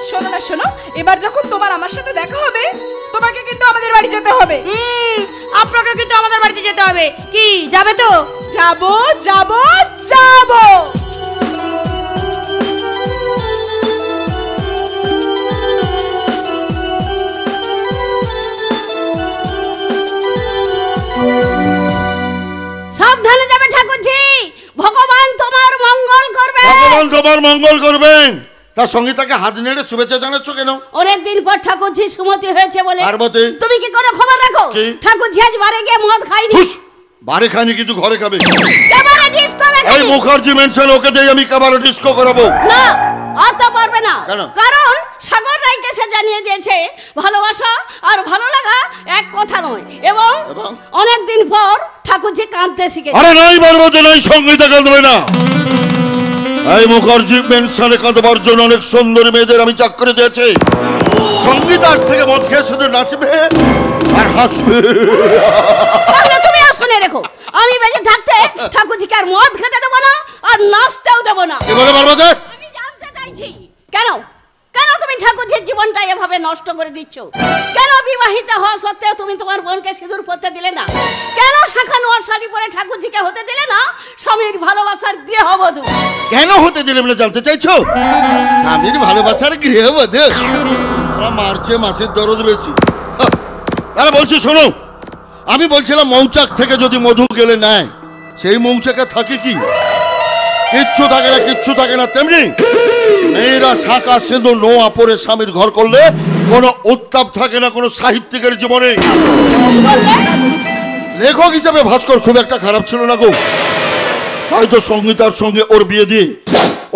শোনো না, শোনো, এবার যখন তোমার আমার সাথে দেখা হবে তোমাকে কিন্তু আমাদের বাড়ি যেতে হবে। আপনাকে কিন্তু আমাদের বাড়িতে যেতে হবে। কি যাবে তো? যাবো যাবো যাবো। সাবধানে যাবে ঠাকুরজি, ভগবান তোমার মঙ্গল করবে। ভগবান তোমার মঙ্গল করবেন। তার সঙ্গে তাকে হাত নেড়ে শুভেচ্ছা জানাচ্ছ কেন? অনেকদিন পর ঠাকুরজি সুমতি হয়েছে বলে। পার্বতী, তুমি কি করে খবর রাখো? কি? ঠাকুরজি আজ বাড়ি গিয়ে মদ খাইনি। বাড়ি খায়নি কিন্তু ঘরে খাবে। কেবারে ডিস্কো এই খাইনি। মুখার্জি মেনশন ওকে দিয়ে আমি কাবারে ডিস্কো করাবো। না, অত পারবে না। কেন? কারণ সাগর রায়কে সে জানিয়ে দিয়েছে ভালোবাসা আর ভালো লাগা এক কথা নয়, এবং অনেকদিন পর ঠাকুরজি কাঁদতে শিখেছে। আরে নাই বলবো যে নাই, সঙ্গীতা কাঁদবে না। এই মুখার্জি মেনশনে কাঁদবার জন্য অনেক সুন্দরী মেয়েদের আমি চাকরি দিয়েছি। সঙ্গীত আজ থেকে মদ খেয়ে শুধু নাচবে আর হাসবে। তাহলে তুমি শুনে রেখো, আমি বেঁচে থাকতে ঠাকুরজিকে আর মদ খেতে দেবো না, আর নাচতেও দেবো না। কি বলে পারবো? আমি জানতে চাইছি কেন কেন তুমি ঠাকুরজির জীবনটা এভাবে নষ্ট করে দিচ্ছ? কেন বিবাহিত হওয়া সত্ত্বেও তুমি তোমার বোনকে সিঁদুর পরতে দিলে না? কেন শাখা নোয়ার শাড়ি পরে ঠাকুরজিকে হতে দিলে না স্বামীর ভালোবাসার গৃহবধূ? কেন হতে দিলে বলে জানতে চাইছো? স্বামীর ভালোবাসার গৃহবধূ মার্চে মাসের দরদ বেশি। তাহলে বলছি শোনো, আমি বলছিলাম মৌচাক থেকে যদি মধু গেলে নেয়, সেই মৌচাকে থাকে কি? কিচ্ছু থাকে না, কিচ্ছু থাকে না। তেমনি মেয়েরা শাখা সিঁদুর নোয়া পরে স্বামীর ঘর করলে কোনো উত্তাপ থাকে না কোনো সাহিত্যিকের জীবনে। লেখক হিসাবে ভাস্কর খুব একটা খারাপ ছিল না গো। হয়তো সঙ্গীতার সঙ্গে ওর বিয়ে দিয়ে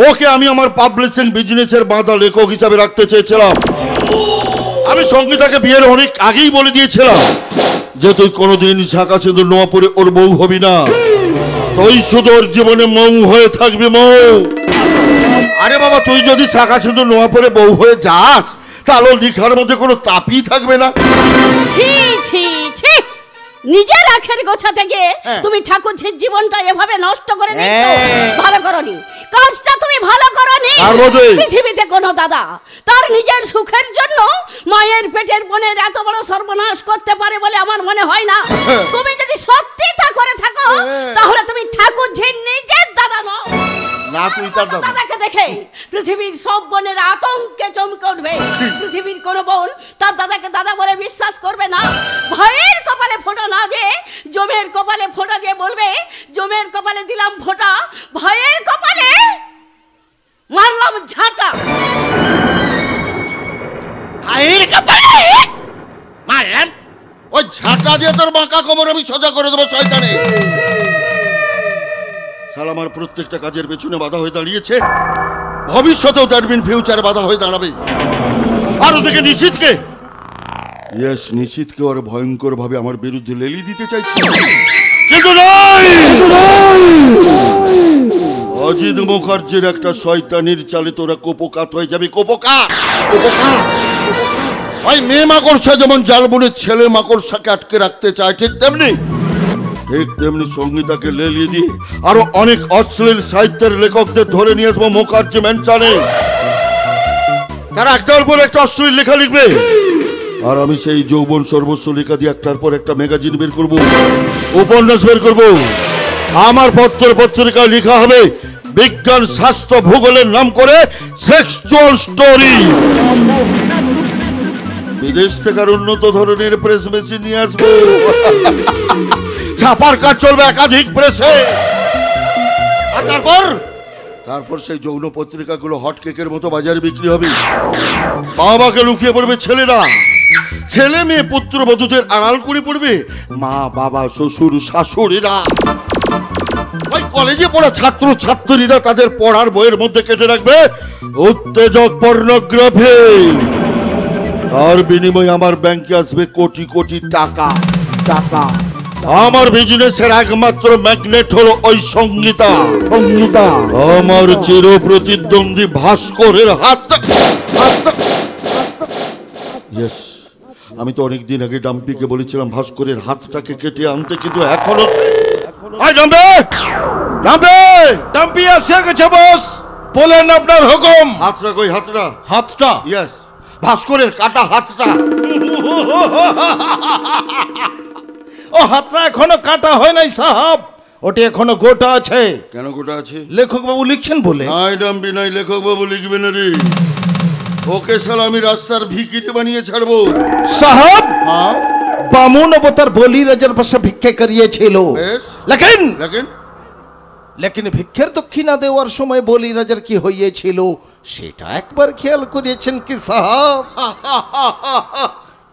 ওকে আমি আমার পাবলিশিং বিজনেসের বাঁধা লেখক হিসাবে রাখতে চেয়েছিলাম। আমি সঙ্গীতাকে বিয়ের অনেক আগেই বলে দিয়েছিলাম যে তুই কোনোদিন শাখা সিঁদুর নোয়া পরে ওর বউ হবি না, তুই শুধু ওর জীবনে মৌ হয়ে থাকবি, মৌ। আরে বাবা, তুই যদি শাখা সিঁদুর নোয়া পরে বউ হয়ে যাস তাহলে লিখার মধ্যে কোনো তাপই থাকবে না। ছি ছি ছি, নিজের আখের গোছা থেকে তুমি ঠাকুরজির জীবনটা এভাবে নষ্ট করে দিচ্ছ। ভালো করনি, কাজটা তুমি ভালো করনি। পৃথিবীতে কোনো দাদা তার নিজের সুখের জন্য মায়ের পেটের বোনের এত বড় সর্বনাশ করতে পারে বলে আমার মনে হয় না। তুমি যদি সত্যি তা করে থাকো তাহলে তুমি ঠাকুরজির নিজের দাদা নও। না, তুই তার দাদাকে দেখে পৃথিবীর সব বোনের আতঙ্কে চমকে উঠবে। পৃথিবীর কোনো বোন তার দাদাকে দাদা বলে বিশ্বাস করবে না। ভাইয়ের কপালে ফোঁটা না দিয়ে জমের কপালে ফোঁটা দিয়ে বলবে, জমের কপালে দিলাম ফোঁটা, ভাইয়ের কপালে মারলাম ঝাঁটা। ভাইয়ের কপালে মারলাম, ওই ঝাঁটা দিয়ে তোর বাঁকা কোমর আমি সোজা করে দেবো শয়তানে। শালা আমার প্রত্যেকটা কাজের পেছনে বাধা হয়ে দাঁড়িয়েছে, ভবিষ্যতেও দ্যাট মিন ফিউচারে বাধা হয়ে দাঁড়াবে। আর ওদিকে নিশীথকে, ইয়েস, নিশীথকে ওর ভয়ঙ্কর ভাবে আমার বিরুদ্ধে লেলি দিতে চাইছে, কিন্তু নয়। অজিত মুখার্জির একটা শয়তানির চালে তোরা কোপকাত হয়ে যাবে, কোপকাত। ওই মেয়ে মাকড়সা যেমন জাল বুনে ছেলে মাকড়সাকে আটকে রাখতে চায়, ঠিক তেমনি সঙ্গীতাকে লেলিয়ে দিয়ে আরো অনেক অশ্লীল সাহিত্যের লেখকদের ধরে নিয়ে আসবো মুখার্জি মেনশনে। তারা একটার পর একটা অশ্লীল লেখা লিখবে, আর আমি সেই যৌবন সর্বস্ব লেখা দিয়ে একটার পর একটা ম্যাগাজিন বের করব, উপন্যাস বের করব। আমার পত্রিকায় লেখা হবে বিজ্ঞান, স্বাস্থ্য, ভূগোলের নাম করে সেক্সুয়াল স্টোরি। বিদেশ থেকে আর উন্নত ধরনের প্রেস মেশিন নিয়ে আসবো। ছাপার কাজ চলবে একাধিক প্রেসে। আর তারপর সেই যৌন পত্রিকাগুলো হট কেকের মতো বাজারে বিক্রি হবে। বাবাকে লুকিয়ে পড়বে ছেলেরা, ছেলে মেয়ে পুত্রবধূদের আড়াল করে পড়বে মা, বাবা, শ্বশুর, শাশুড়িরা। ওই কলেজে পড়া ছাত্র ছাত্রীরা তাদের পড়ার বইয়ের মধ্যে কেটে রাখবে উত্তেজক পর্নোগ্রাফি। তার বিনিময়ে আমার ব্যাংকে আসবে কোটি কোটি টাকা। আমার বিজনেসের একমাত্র ম্যাগনেট হলো ওই সঙ্গীতা। আমার চির প্রতিদ্বন্দ্বী ভাস্করের হাত। আমি তো অনেকদিন আগে ডাম্পিকে বলেছিলাম ভাস্করের হাতটাকে কেটে আনতে, কিন্তু এখনো ডাম্পি আসে গেছে বস, বলেন আপনার হুকুম। হাতটা কই? হাতটা ইয়েস, ভাস্করের কাটা হাতটা। ও হাতটা এখনো কাটা হয় নাই সাহাব, ওটি এখনো গোটা আছে। কেন গোটা আছে? লেখক বাবু লিখছেন বলে। নাই ডাম্পি নাই, লেখক বাবু লিখবে না রে। ওকে শালা আমি রাস্তার ভিখিরি বানিয়ে ছাড়বো। সাহাব, হ্যাঁ, বামুন অবতার বলি রাজার পাশে ভিক্ষা করিয়েছিল, লেকিন ভিক্ষের দক্ষিণা দেওয়ার সময় বলি রাজার কি হইয়েছিল সেটা একবার খেয়াল করিয়েছেন কি সাহাব?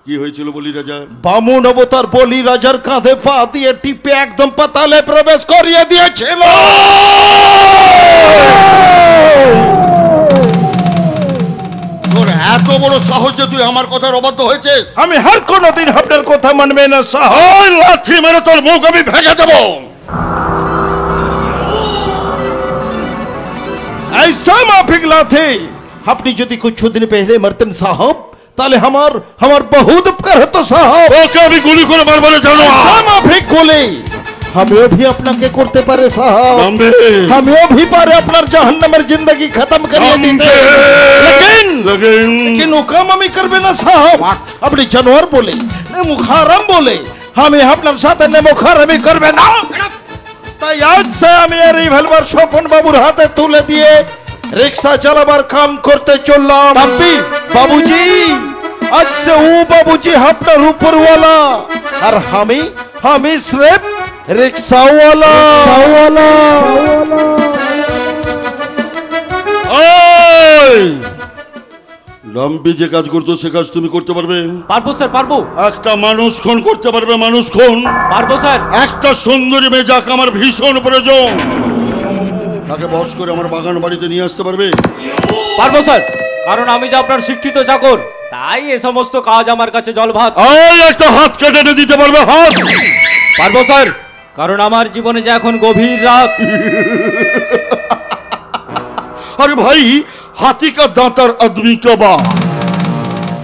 কি হয়েছিল বলি রাজার? বামুন অবতার বলি রাজার কাঁধে পা দিয়ে টিপে একদম পাতালে প্রবেশ করিয়ে দিয়েছিল। তোর এত বড় সাহস যে তুই আমার কথার অবাধ্য হয়েছিস? আমি আর কোনোদিন আপনার কথা মানবে না সাহাব। লাথি মেরে তোর মুখ আমি ভেঙে দেবো। ऐसा माफिक लाथे, अपनी यदि कुछ दिन पहले मरतन साहब, ताले हमार बहुत उपकार होतो साहब। ओके अभी गुली করে মারবো না জানো? ऐसा माफिक गोले हमें भी अपना के करते पारे साहब, हमें भी पारे अपना जहन्नमेर जिंदगी खत्म करिए दीते। लेकिन हुकाम हमें करबे ना साहब। अपनी जानवर बोले ने मुखारम बोले, हमें अपना साथ ने मुखारम करबे ना। তাই আজ সে আমি এই রিভলভার স্বপন বাবুর হাতে তুলে দিয়ে রিক্সা চালাবার কাম করতে চললাম। ডাম্পি বাবুজি, আজ সে ও বাবুজি আপনার উপরওয়ালা আর আমি সির্ফ রিক্সাওয়ালা। ডাম্পি যে কাজ করতো সে কাজ তুমি করতে পারবে? পারবো স্যার, পারবো। একটা মানুষ খুন করতে পারবে? মানুষ খুন পারবো স্যার। একটা সুন্দরী মেয়ে যাকে আমার ভীষণ প্রয়োজন, তাকে বশ করে আমার বাগান বাড়িতে নিয়ে আসতে পারবে? পারবো স্যার, কারণ আমি যে আপনার শিক্ষিত চাকর, তাই এ সমস্ত কাজ আমার কাছে জল ভাত। ওই একটা হাত কেটে এনে দিতে পারবে? হাত পারবো স্যার, কারণ আমার জীবনে যে এখন গভীর রাত। আরে ভাই, হাতি কা দাঁতার আদমি কা বা।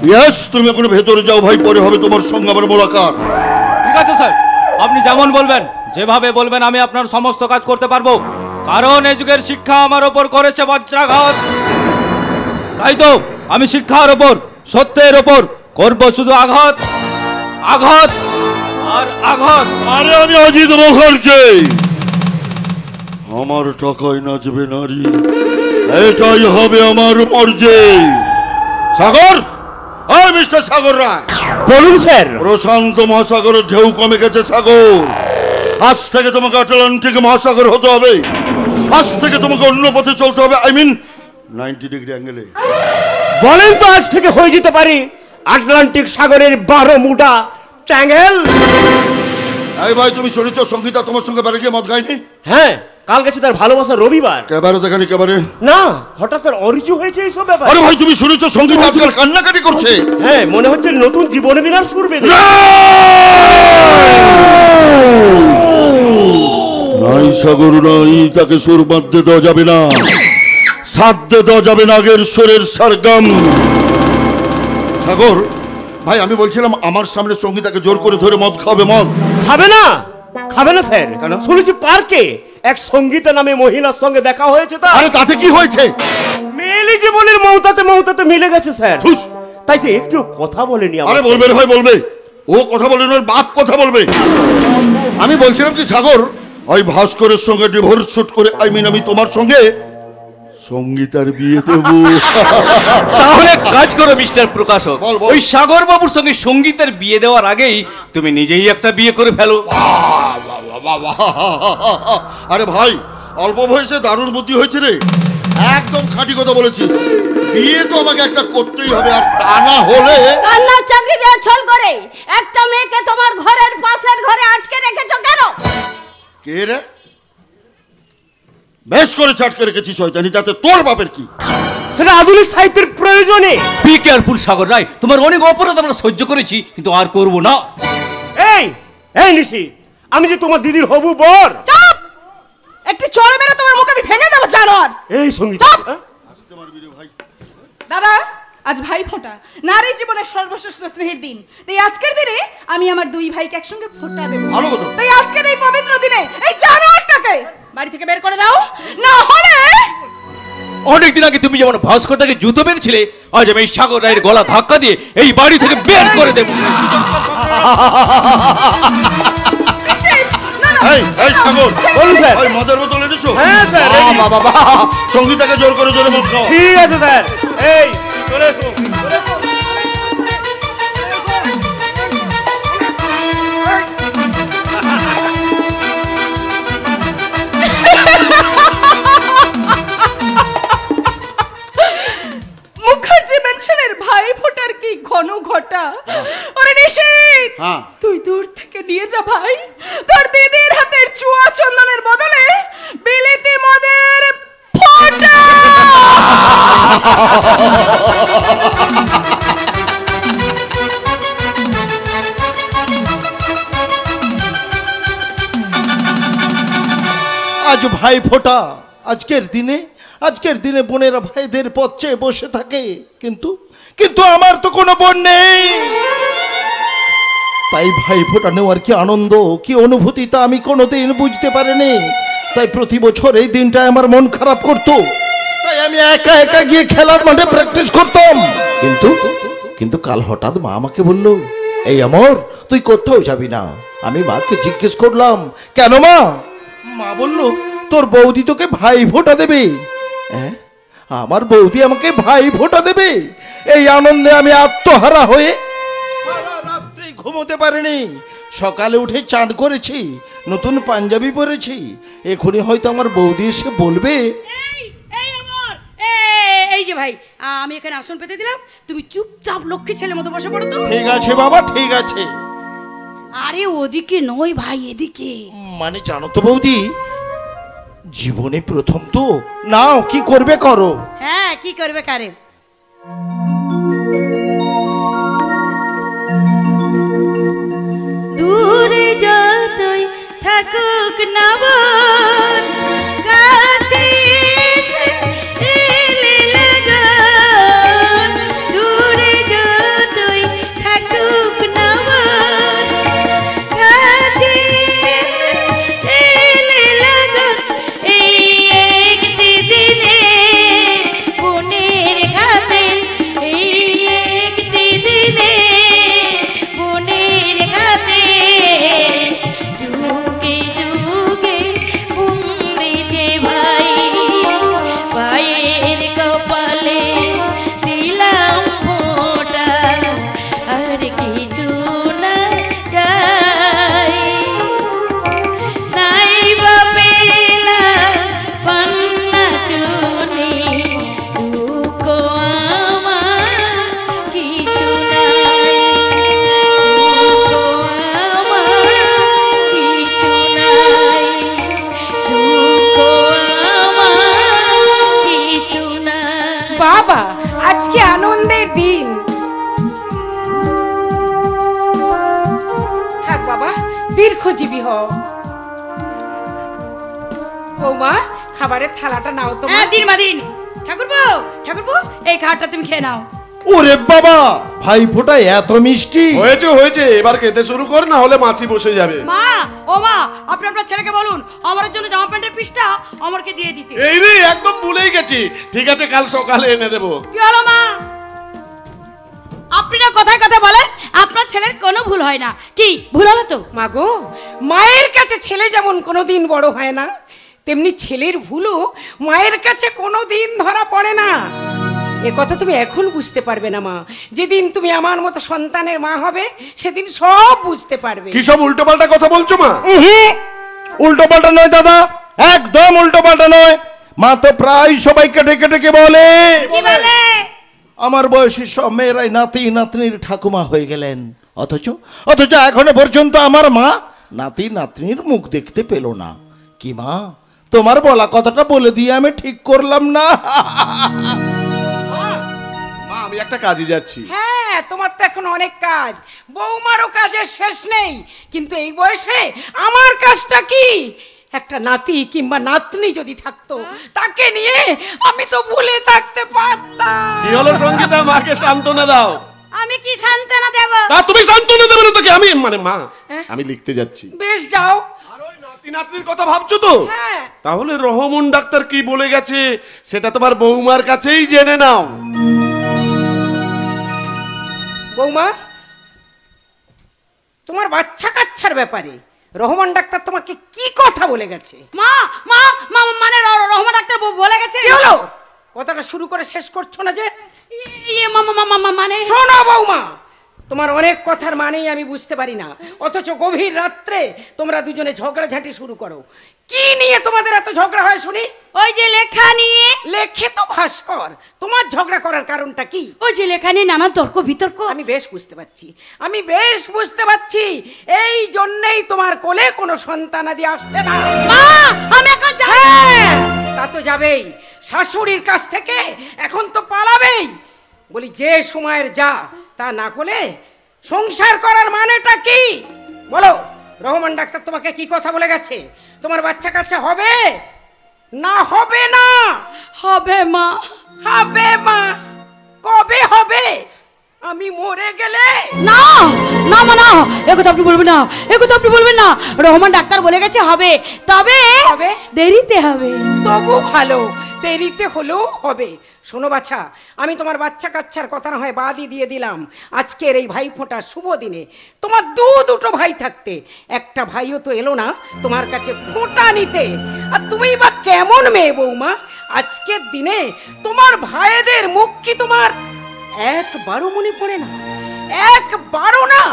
ইয়েস, তুমি এখন ভেতরে যাও ভাই, পরে হবে তোমার সঙ্গে আমার মোলাকাত। ঠিক আছে স্যার, আপনি যেমন বলবেন, যেভাবে বলবেন আমি আপনার সমস্ত কাজ করতে পারবো, কারণ এই যুগের শিক্ষা আমার ওপর করেছে বজ্রাঘাত। তাই তো আমি শিক্ষার ওপর, সত্যের ওপর করবো শুধু আঘাত, আঘাত আর আঘাত। আরে আমি অজিত মুখার্জি, আমার টাকায় নাচবে নারী, এটাই হবে আমার মর্জি। সাগর, ওই মিস্টার সাগর রায়। বলুন স্যার। প্রশান্ত মহাসাগরের ঢেউ কমে গেছে সাগর। আজ থেকে তোমাকে আটলান্টিক মহাসাগর হতে হবে। আজ থেকে তোমাকে অন্য পথে চলতে হবে, আই মিন 90 ডিগ্রি অ্যাঙ্গেলে। বলেন তো আজ থেকে হয়ে যেতে পারে আটলান্টিক সাগরের 12 মুটা ট্যাঙ্গেল। এই ভাই, তুমি শুনেছ সঙ্গীতা তোমার সঙ্গে বেড়ে গিয়ে মদ খায়নি? হ্যাঁ, কাল গেছে তার ভালোবাসা রবিবার। কেবারে দেখানি কেবারে? না, হঠাৎ তার অরিচু হয়েছে এইসব ব্যাপার। আরে ভাই, তুমি শুনেছ সঙ্গীতা আজকাল কান্নাকাটি করছে? হ্যাঁ, মনে হচ্ছে নতুন জীবন বিনার সুর বেঁধে। নাই সাগর নাই, তাকে সুর বাঁধতে দেওয়া যাবে না, সাধতে দেওয়া যাবে না আগের সুরের সারগাম। সাগর ভাই, আমি বলছিলাম আমার সামনে সঙ্গীতাকে জোর করে ধরে মদ খাবে। মদ খাবে না? খাবে না স্যার। কেন? শুনেছি পার্কে এক সঙ্গীতা নামে মহিলার সঙ্গে দেখা হয়েছে। তা আরে তাতে কি হয়েছে? মেয়েলি জীবনের মৌতাতে মৌতাতে মিলে গেছে স্যার। তাই সে একটু কথা বলেনি আমার আরে বলবে রে ভাই, বলবে। ও কথা বলে না, ওর বাপ কথা বলবে। আমি বলছিলাম কি সাগর, ওই ভাস্করের সঙ্গে ডিভোর্স শুট করে আমি তোমার সঙ্গে সঙ্গীতার বিয়ে দেব। তাহলে কাজ করো মিস্টার প্রকাশক, বল, বল। ওই সাগর বাবুর সঙ্গে সঙ্গীতের বিয়ে দেওয়ার আগেই তুমি নিজেই একটা বিয়ে করে ফেলো। আরে ভাই, অল্প বয়সে দারুণ বুদ্ধি হয়েছে রে, একদম খাঁটি কথা বলেছিস। বিয়ে তো আমাকে একটা করতেই হবে, আর তা না হলে কান্নার চাকরি দিয়ে ছল করে একটা মেয়েকে তোমার ঘরের পাশের ঘরে আটকে রেখেছো কেন? কে রে? বেশ করে চাটকে রেখেছিস শয়তানি, তাতে তোর বাপের কি? সেটা আধুনিক সাহিত্যের প্রয়োজনে। বি কেয়ারফুল সাগর রায়, তোমার অনেক অপরাধ আমরা সহ্য করেছি, কিন্তু আর করব না। এই এই নিশি, আমি যে তোমার দিদির হবু বর। চাপ! একটু চড় মেরে তোমার মুখ আমি ভেঙে দেবো জানোয়ার। এই সঙ্গীত, আসতে পারবি রে ভাই। দাদা, আজ ভাই ফোঁটা, নারী জীবনের সর্বশ্রেষ্ঠ স্নেহের দিন। তাই আজকের দিনে আমি আমার দুই ভাইকে একসঙ্গে ফোঁটা দেবো। ভালো কথা। তাই আজকের এই পবিত্র দিনে এই জানোয়ারটাকে বাড়ি থেকে বের করে দাও, না হলে অনেকদিন আগে তুমি যেমন ভাস্করটাকে জুতো মেরেছিলে, আজ আমি এই সাগর রায়ের গলা ধাক্কা দিয়ে এই বাড়ি থেকে বের করে দেবো। এই এই সাগর, বলুন স্যার। ওই মদের বোতল এনেছো? হ্যাঁ স্যার, বাহ, বাহ, বাহ, বাহ। সঙ্গীতাকে জোর করে জোরে মদ খাও। ঠিক আছে স্যার। এই চলে এসো, চলে এসো। মুখার্জি মেনশনের ভাই ফোঁটার কি ঘন ঘটা। ওরে নিশীথ, হ্যাঁ। তুই দূর থেকে নিয়ে যা ভাই, তোর দিদির হাতের চুয়া চন্দনের বদলে বিলিতি মদের ফোঁটা। আজ ভাই ফোঁটা, আজকের দিনে বোনেরা ভাইদের পথ চেয়ে বসে থাকে, কিন্তু কিন্তু আমার তো কোনো বোন নেই। তাই ভাই ফোঁটা নেওয়ার কি আনন্দ, কি অনুভূতি তা আমি কোনোদিন বুঝতে পারিনি। তাই প্রতি বছর এই দিনটায় আমার মন খারাপ করতো, তাই আমি একা একা গিয়ে খেলার মাঠে প্র্যাকটিস করতাম। কিন্তু কাল হঠাৎ মা আমাকে বলল, এই আমর, তুই কোথাও যাবি না। আমি মাকে জিজ্ঞেস করলাম, কেন মা? মা বলল, তোর বৌদি তোকে ভাই ফোঁটা দেবে। হ্যাঁ, আমার বৌদি আমাকে ভাই ফোঁটা দেবে। এই আনন্দে আমি আত্মহারা হয়ে সারা রাত্রি ঘুমোতে পারিনি। সকালে উঠে চান করেছি, নতুন পাঞ্জাবি পরেছি। এখনই হয়তো আমার বৌদি এসে বলবে, এই যে ভাই, আমি এখানে আসন পেতে দিলাম, তুমি চুপচাপ লক্ষ্মী ছেলের মতো বসে পড়ো তো। ঠিক আছে বাবা, ঠিক আছে। আরে ওদিকে নয় ভাই, এদিকে। মানে জানো তো বৌদি, জীবনে প্রথম তো, নাও কি করবে করো। হ্যাঁ, কি করবে কারে। দূরে যতই থাকুক না বন, কাছে এসে এলে লাগন। দূরে যতই থাকুক না বন, কাছে এসে এলে লাগন। এই একটি দিনে বোনের ঘাতে, এই একটি দিনে বোনের ঘাতে, যুগে যুগে উমরে যে ভাই, ভাইয়ের কপালে দিলাম ফোঁটা, আর কিছু না চাই। নাই বা পেলাম পান্না চুনি, দুঃখ আমার কিছু নাই, দুঃখ আমার কিছু নাই, দুঃখ আমার কিছু নাই। বাবা, আজকে আনন্দের দিন। থাক বাবা, দীর্ঘজীবী হও। বৌমা, খাবারের থালাটা নাও তো। হ্যাঁ, দিন মা দিন। ঠাকুরপো, ঠাকুরপো, এই খাবারটা তুমি খেয়ে নাও। ওরে বাবা, ভাই ফোঁটা এত মিষ্টি। হয়েছে হয়েছে, এবার খেতে শুরু কর, না হলে মাছি বসে যাবে। মা, ও মা, আপনি আপনার ছেলেকে বলুন আমার জন্য জামা প্যান্টের পিসটা আমাকে দিয়ে দিতে। এই রে, একদম ভুলেই গেছি। ঠিক আছে, কাল সকালে এনে দেবো। কি হলো মা? আপনি না কথায় কথায় বলেন আপনার ছেলের কোনো ভুল হয় না, কি ভুল হলো তো? মা গো, মায়ের কাছে ছেলে যেমন কোনোদিন বড় হয় না, তেমনি ছেলের ভুলও মায়ের কাছে কোনোদিন ধরা পড়ে না। এ কথা তুমি এখন বুঝতে পারবে না মা, যেদিন তুমি আমার মতো সন্তানের মা হবে সেদিন সব বুঝতে পারবে। কি সব উল্টোপাল্টা কথা বলছো মা? উল্টো পাল্টা নয় দাদা, একদম উল্টো পাল্টা নয়। মা তো প্রায় সবাইকে ডেকে ডেকে বলে আমার বয়সী সব মেয়েরাই নাতি নাতনির ঠাকুমা হয়ে গেলেন, অথচ এখনো পর্যন্ত আমার মা নাতি নাতনির মুখ দেখতে পেল না। কি মা, তোমার বলা কথাটা বলে দিয়ে আমি ঠিক করলাম না? মা আমি একটা কাজে যাচ্ছি। হ্যাঁ, তোমার তো এখন অনেক কাজ, বৌমারও কাজের শেষ নেই। কিন্তু এই বয়সে আমার কাজটা কি? একটা নাতি কিংবা নাতনি যদি থাকতো, তাকে নিয়ে আমি তো ভুলে থাকতে পারতাম। কি হলো সঙ্গীতা, মাকে সান্ত্বনা দাও। আমি কি সান্ত্বনা দেব? তা তুমি সান্ত্বনা দেবে না তোকে? আমি মানে মা আমি লিখতে যাচ্ছি। বেশ যাও। আর ওই নাতি নাতনির কথা ভাবছো তো? হ্যাঁ। তাহলে রহমন ডাক্তার কি বলে গেছে সেটা তোমার বৌমার কাছেই জেনে নাও। বৌমা, তোমার বাচ্চা কাচ্চার ব্যাপারে রহমান ডাক্তার তোমাকে কি কথা বলে গেছে? মা মা মা মানে রহমান ডাক্তার বলে গেছে। কি হলো? কথাটা শুরু করে শেষ করছো না যে? মানে শোনো বৌমা, তোমার অনেক কথার মানেই আমি বুঝতে পারি না, অথচ গভীর রাত্রে তোমরা দুজনে ঝগড়াঝাটি শুরু করো। কি নিয়ে তোমাদের এত ঝগড়া হয় শুনি? ওই যে লেখা নিয়ে। লেখে তো ভাস্কর, তোমার ঝগড়া করার কারণটা কি? ওই যে লেখা নিয়ে নানা তর্ক বিতর্ক। আমি বেশ বুঝতে পারছি, এই জন্যই তোমার কোলে কোনো সন্তানাদি আসছে না। মা আমি এখন যাই। তা তো যাবেই, শাশুড়ির কাছ থেকে এখন তো পালাবেই। বলি যে সময়ের যা তা না করলে সংসার করার মানেটা কি? বলো, রহমান ডাক্তার তোমাকে কি কথা বলে গেছে? তোমার বাচ্চা কাচ্চা হবে না হবে না? হবে মা, হবে মা। কবে হবে? আমি মরে গেলে? না না মা না, একথা আপনি বলবেন না, একথা আপনি বলবেন না। রহমান ডাক্তার বলে গেছে হবে, তবে দেরিতে হবে। তবু ভালো, দেরিতে হলেও হবে। শোনো বাছা, আমি তোমার বাচ্চা কাচ্চার কথা না হয় বাদই দিয়ে দিলাম। আজকের এই ভাই ফোঁটার শুভ দিনে তোমার দুটো ভাই থাকতে একটা ভাইও তো এলো না তোমার কাছে ফোঁটা নিতে। আর তুমি বা কেমন মেয়ে বৌমা, আজকের দিনে তোমার ভাইদের মুখ কি তোমার একবারও মনে পড়ে না? একবারও না?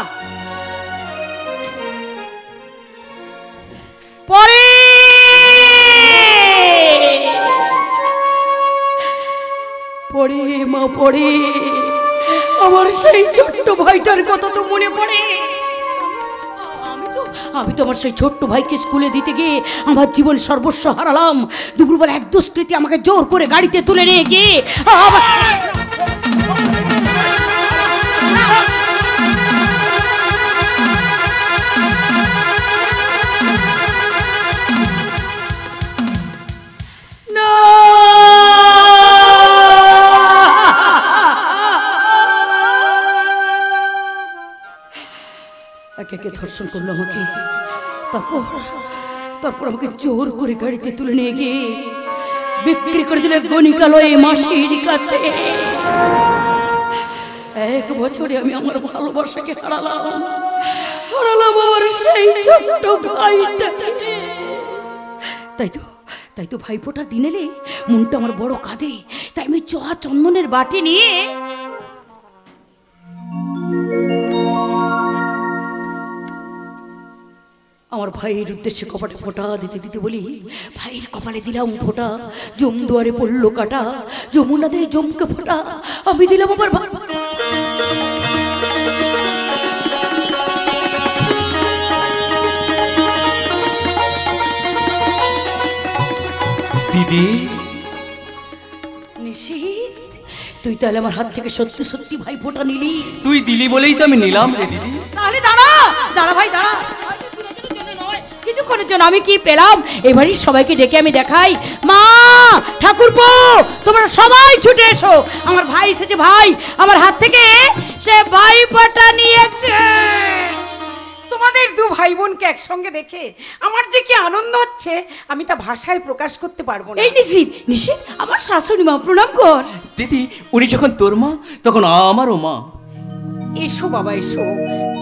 পরে পড়ে মা পড়ে, আমার সেই ছোট্ট ভাইটার কথা তো মনে পড়ে। আমি তো আমার সেই ছোট্ট ভাইকে স্কুলে দিতে গিয়ে আমার জীবন সর্বস্ব হারালাম। দুপুরবেলা এক দুষ্কৃতী আমাকে জোর করে গাড়িতে তুলে নিয়ে গিয়ে একে ধর্ষণ করলো আমাকে, তারপর আমাকে জোর করে গাড়িতে তুলে নিয়ে গিয়ে বিক্রি করে দিলে গণিকালয়ে মাসির কাছে। 1 বছরে আমি আমার ভালোবাসাকে হারালাম আমার সেই ছোট্ট ভাইটাকে। তাই তো ভাইফোঁটার দিন এলে মনটা আমার বড় কাঁদে। তাই আমি চন্দনের বাটি নিয়ে আমার ভাইয়ের উদ্দেশ্যে কপালে ফোঁটা দিতে দিতে বলি, ভাইয়ের কপালে দিলাম ফোঁটা, জম দুয়ারে পড়লো কাটা, যমুনা দে জমকে ফোঁটা, আমি দিলাম আমার দিদি। নিশীথ, তুই তাহলে আমার হাত থেকে সত্যি সত্যি ভাই ফোঁটা নিলি? তুই দিলি বলেই তো আমি নিলাম রে দিদি। তাহলে দাঁড়া দাঁড়া ভাই দাঁড়া, কিছুক্ষণের জন্য আমি কি পেলাম এবারই সবাইকে ডেকে আমি দেখাই। মা, ঠাকুরপো, তোমরা সবাই ছুটে এসো, আমার ভাই এসেছে। ভাই আমার হাত থেকে সে ভাই ফোঁটা নিয়েছে। তোমাদের 2 ভাই বোনকে একসঙ্গে দেখে আমার যে কি আনন্দ হচ্ছে আমি তা ভাষায় প্রকাশ করতে পারবো না। এই নিশীথ আমার শাশুড়ি মা, প্রণাম কর। দিদি, উনি যখন তোর মা তখন আমারও মা। এসো বাবা এসো,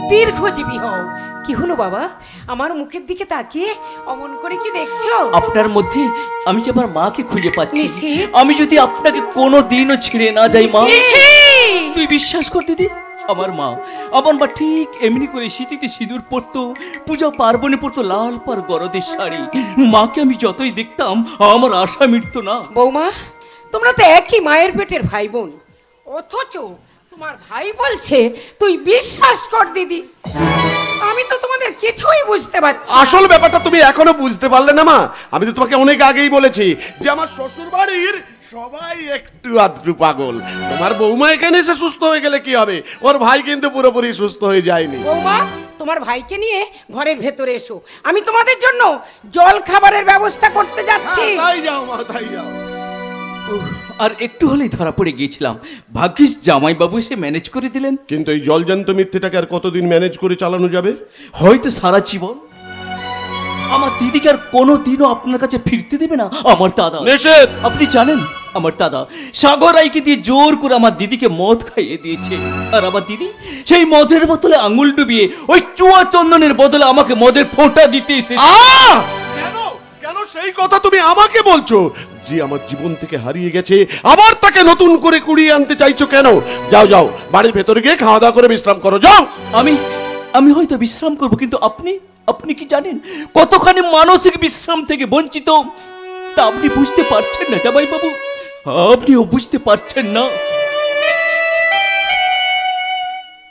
দীর্ঘজীবী হও। কি হলো বাবা, আমার মুখের দিকে তাকিয়ে অমন করে কি দেখছো? আপনার মধ্যে আমি যে আমার মাকে খুঁজে পাচ্ছি। নিশি। আমি যদি আপনাকে কোনো দিনও ছেড়ে না যাই মা, নিশি। তুই বিশ্বাস কর দিদি, আমার মা ঠিক এমনি করে শীতিতে সিঁদুর পরতো, পূজা পার্বণে পরতো লাল পার গরদের শাড়ি। মাকে আমি যতই দেখতাম আমার আশা মিটতো না। বৌমা, তোমরা তো একই মায়ের পেটের ভাই বোন, অথচ তোমার ভাই বলছে তুই বিশ্বাস কর দিদি। আমি তো তোমাদের কিছুই বুঝতে পারছি। আসল ব্যাপারটা তুমি এখনো বুঝতে পারলে না মা। আমি তো তোমাকে অনেক আগেই বলেছি যে আমার শ্বশুর বাড়ির সবাই একটু আধটু পাগল। তোমার বৌমা এখানে এসে সুস্থ হয়ে গেলে কি হবে, ওর ভাই কিন্তু পুরোপুরি সুস্থ হয়ে যায়নি। বৌমা, তোমার ভাইকে নিয়ে ঘরের ভেতরে এসো, আমি তোমাদের জন্য জল খাবারের ব্যবস্থা করতে যাচ্ছি। তাই যাও মা, তাই যাও। আর একটু হলেই ধরা পড়ে গিয়েছিলাম, ভাগ্যিস জামাইবাবু এসে ম্যানেজ করে দিলেন। কিন্তু এই জলজান্ত মিথ্যেটাকে আর কতদিন ম্যানেজ করে চালানো যাবে? হয়তো সারা জীবন। আমার দিদিকে আর কোনোদিনও আপনার কাছে ফিরতে দেবে না আমার দাদা। নিষেধ। আপনি জানেন আমার দাদা সাগর রায়কে দিয়ে জোর করে আমার দিদিকে মদ খাইয়ে দিয়েছে, আর আমার দিদি সেই মদের বোতলে আঙুল ডুবিয়ে ওই চুয়া চন্দনের বদলে আমাকে মদের ফোঁটা দিতে এসেছে। কেন কেন সেই কথা তুমি আমাকে বলছো? যে আমার জীবন থেকে হারিয়ে গেছে, আবার তাকে নতুন করে কুড়িয়ে আনতে চাইছো কেন? যাও যাও, বাড়ির ভেতরে গিয়ে খাওয়া দাওয়া করে বিশ্রাম করো, যাও। আমি হয়তো বিশ্রাম করব, কিন্তু আপনি কি জানেন কতখানি মানসিক বিশ্রাম থেকে বঞ্চিত তা আপনি বুঝতে পারছেন না জামাইবাবু, আপনিও বুঝতে পারছেন না।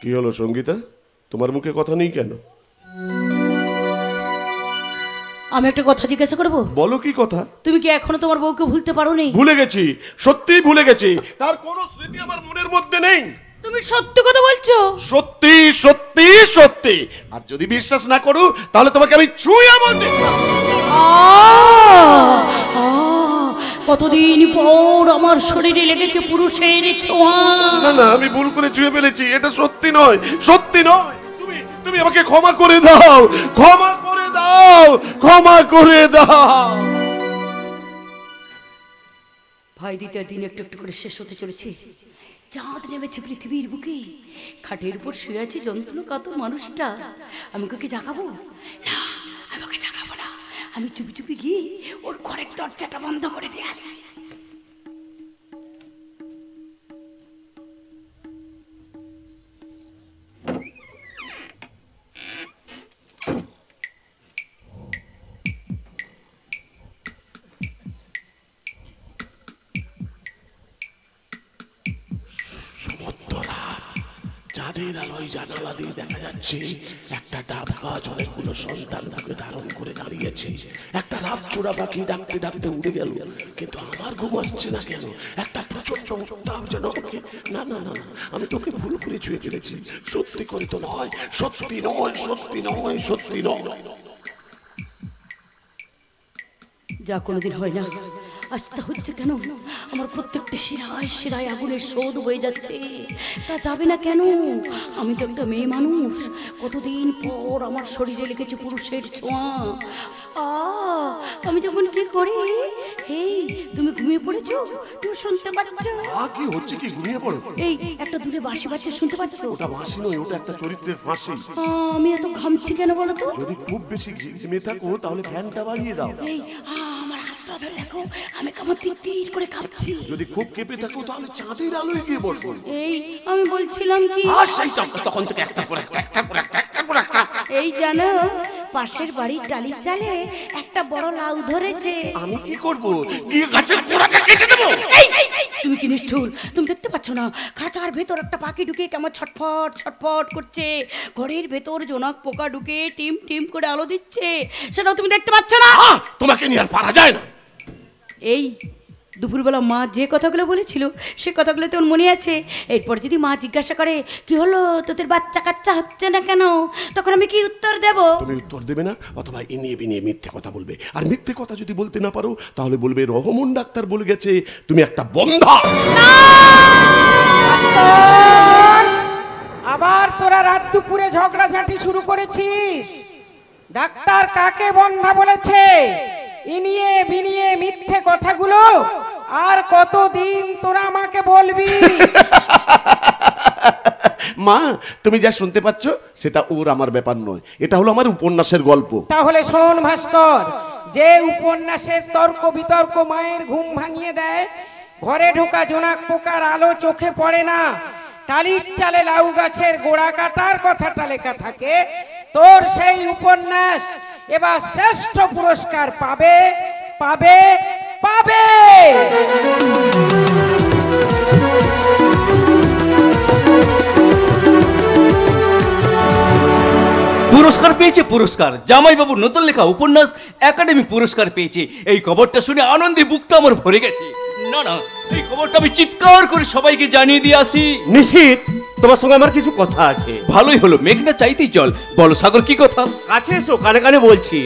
কি হলো সঙ্গীতা, তোমার মুখে কথা নেই কেন? আমি একটা কথা জিজ্ঞাসা করবো? বলো কি কথা? তুমি কি এখনো তোমার বউকে ভুলতে পারোনি? ভুলে গেছি, সত্যিই ভুলে গেছি। তার কোনো স্মৃতি আমার মনের মধ্যে নেই। তুমি সত্যি কথা বলছো? সত্যি সত্যি সত্যি। আর যদি বিশ্বাস না করো তাহলে তোমাকে আমি ছুঁয়ে বলছি। কতদিন পর আমার শরীরে লেগেছে পুরুষের ছোঁয়া। না না, আমি ভুল করে ছুঁয়ে ফেলেছি, এটা সত্যি নয়, সত্যি নয়। তুমি আমাকে ক্ষমা করে দাও, ক্ষমা করে দাও, ক্ষমা করে দাও। ভাই দ্বিতীয় দিন একটু একটু করে শেষ হতে চলেছে। চাঁদ নেমেছে পৃথিবীর বুকে, খাটের উপর শুয়ে আছে যন্ত্রণা কাতর মানুষটা। আমি ওকে জাগাবো না, আমি ওকে জাগাবো না। আমি চুপি চুপি গিয়ে ওর ঘরের দরজাটা বন্ধ করে দিয়ে আসছি। চাঁদের আলোয় জানালা দিয়ে দেখা যাচ্ছে একটা ডাব গাছ অনেকগুলো সন্তান তাকে ধারণ করে দাঁড়িয়েছে। একটা রাত চূড়া পাখি ডাকতে ডাকতে উড়ে গেল, কিন্তু আমার ঘুম আসছে না কেন? একটা প্রচন্ড উত্তাপ যেন আমাকে। না না না, আমি তোকে ভুল করে ছুঁয়ে ফেলেছি। সত্যি করে তো নয়, সত্যি নয়, সত্যি নয়, সত্যি নয়। যা কোনোদিন হয় না, আজ তা হচ্ছে কেন? আমার প্রত্যেকটা শিরায় শিরায় আগুনের শোধ হয়ে যাচ্ছে। তা যাবে না কেন? আমি তো একটা মেয়ে মানুষ, কতদিন পর আমার শরীরে লেগেছে পুরুষের ছোঁয়া। আমি যখন কি করি, এই তুমি ঘুমিয়ে পড়েছো? তুমি শুনতে পাচ্ছ? কি হচ্ছে? কি ঘুমিয়ে পড়ো? এই একটা দূরে বাঁশি বাজছে, শুনতে পাচ্ছ? ওটা বাঁশি নয়, ওটা একটা চরিত্রের ফাঁসি। আমি এত ঘামছি কেন বলো তো? যদি খুব বেশি ঘেমে থাকো তাহলে ফ্যানটা বাড়িয়ে দাও। এই আমার হাতটা ধরে দেখো, আমি কেমন তীর করে কাঁপছি। যদি খুব কেঁপে থাকো তাহলে চাঁদের আলোয় গিয়ে বসো। এই আমি বলছিলাম কি, আর সেই তখন থেকে একটা পর একটা, একটা পর একটা, একটা পর একটা। এই জানো পাশের বাড়ির টালির চালে একটা বড় লাউ ধরেছে। আমি কি করব? গিয়ে গাছের গোড়াটা কেটে দেব। তুমি কি নিষ্ঠুর? তুমি দেখতে পাচ্ছ না খাঁচার ভেতর একটা পাখি ঢুকে কেমন ছটফট ছটফট করছে? ঘরের ভেতর জোনাক পোকা ঢুকে টিম টিম করে আলো দিচ্ছে, সেটাও তুমি দেখতে পাচ্ছ না? তোমাকে নিয়ে আর পারা যায় না। এই দুপুরবেলা মা যে কথাগুলো বলেছিল সে কথাগুলো তোর মনে আছে? এরপর যদি মা জিজ্ঞাসা করে কি হলো তোদের বাচ্চা কাচ্চা হচ্ছে না কেন, তখন আমি কি উত্তর দেব? তুমি উত্তর দেবে না, অথবা ইনিয়ে বিনিয়ে মিথ্যে কথা বলবে। আর মিথ্যে কথা যদি বলতে না পারো তাহলে বলবে রহমন ডাক্তার বলে গেছে তুমি একটা বন্ধা। আবার তোরা রাত দুপুরে ঝগড়াঝাঁটি শুরু করেছিস? ডাক্তার কাকে বন্ধা বলেছে? ইনিয়ে বিনিয়ে মিথ্যে কথাগুলো আর কতদিন তোরা আমাকে বলবি? মা তুমি যা শুনতে পাচ্ছ সেটা ওর আমার ব্যাপার নয়, এটা হলো আমার উপন্যাসের গল্প। তাহলে শোন ভাস্কর, যে উপন্যাসের তর্ক বিতর্ক মায়ের ঘুম ভাঙিয়ে দেয়, ঘরে ঢোকা জোনাক পোকার আলো চোখে পড়ে না, টালির চালে লাউ গাছের গোড়া কাটার কথাটা লেখা থাকে, তোর সেই উপন্যাস এবার শ্রেষ্ঠ পুরস্কার পাবে পাবে পাবে। পুরস্কার পেয়েছে পুরস্কার, জামাইবাবুর নতুন লেখা উপন্যাস একাডেমি পুরস্কার পেয়েছে। এই খবরটা শুনে আনন্দে বুকটা আমার ভরে গেছে। না না, এই খবরটা আমি চিৎকার করে সবাইকে জানিয়ে দিয়ে আসি। নিশিত, তোমার সঙ্গে আমার কিছু কথা আছে। ভালোই হলো, মেঘনা চাইতেই চল। বলো সাগর, কি কথা? কাছে এসো, কানে কানে বলছি।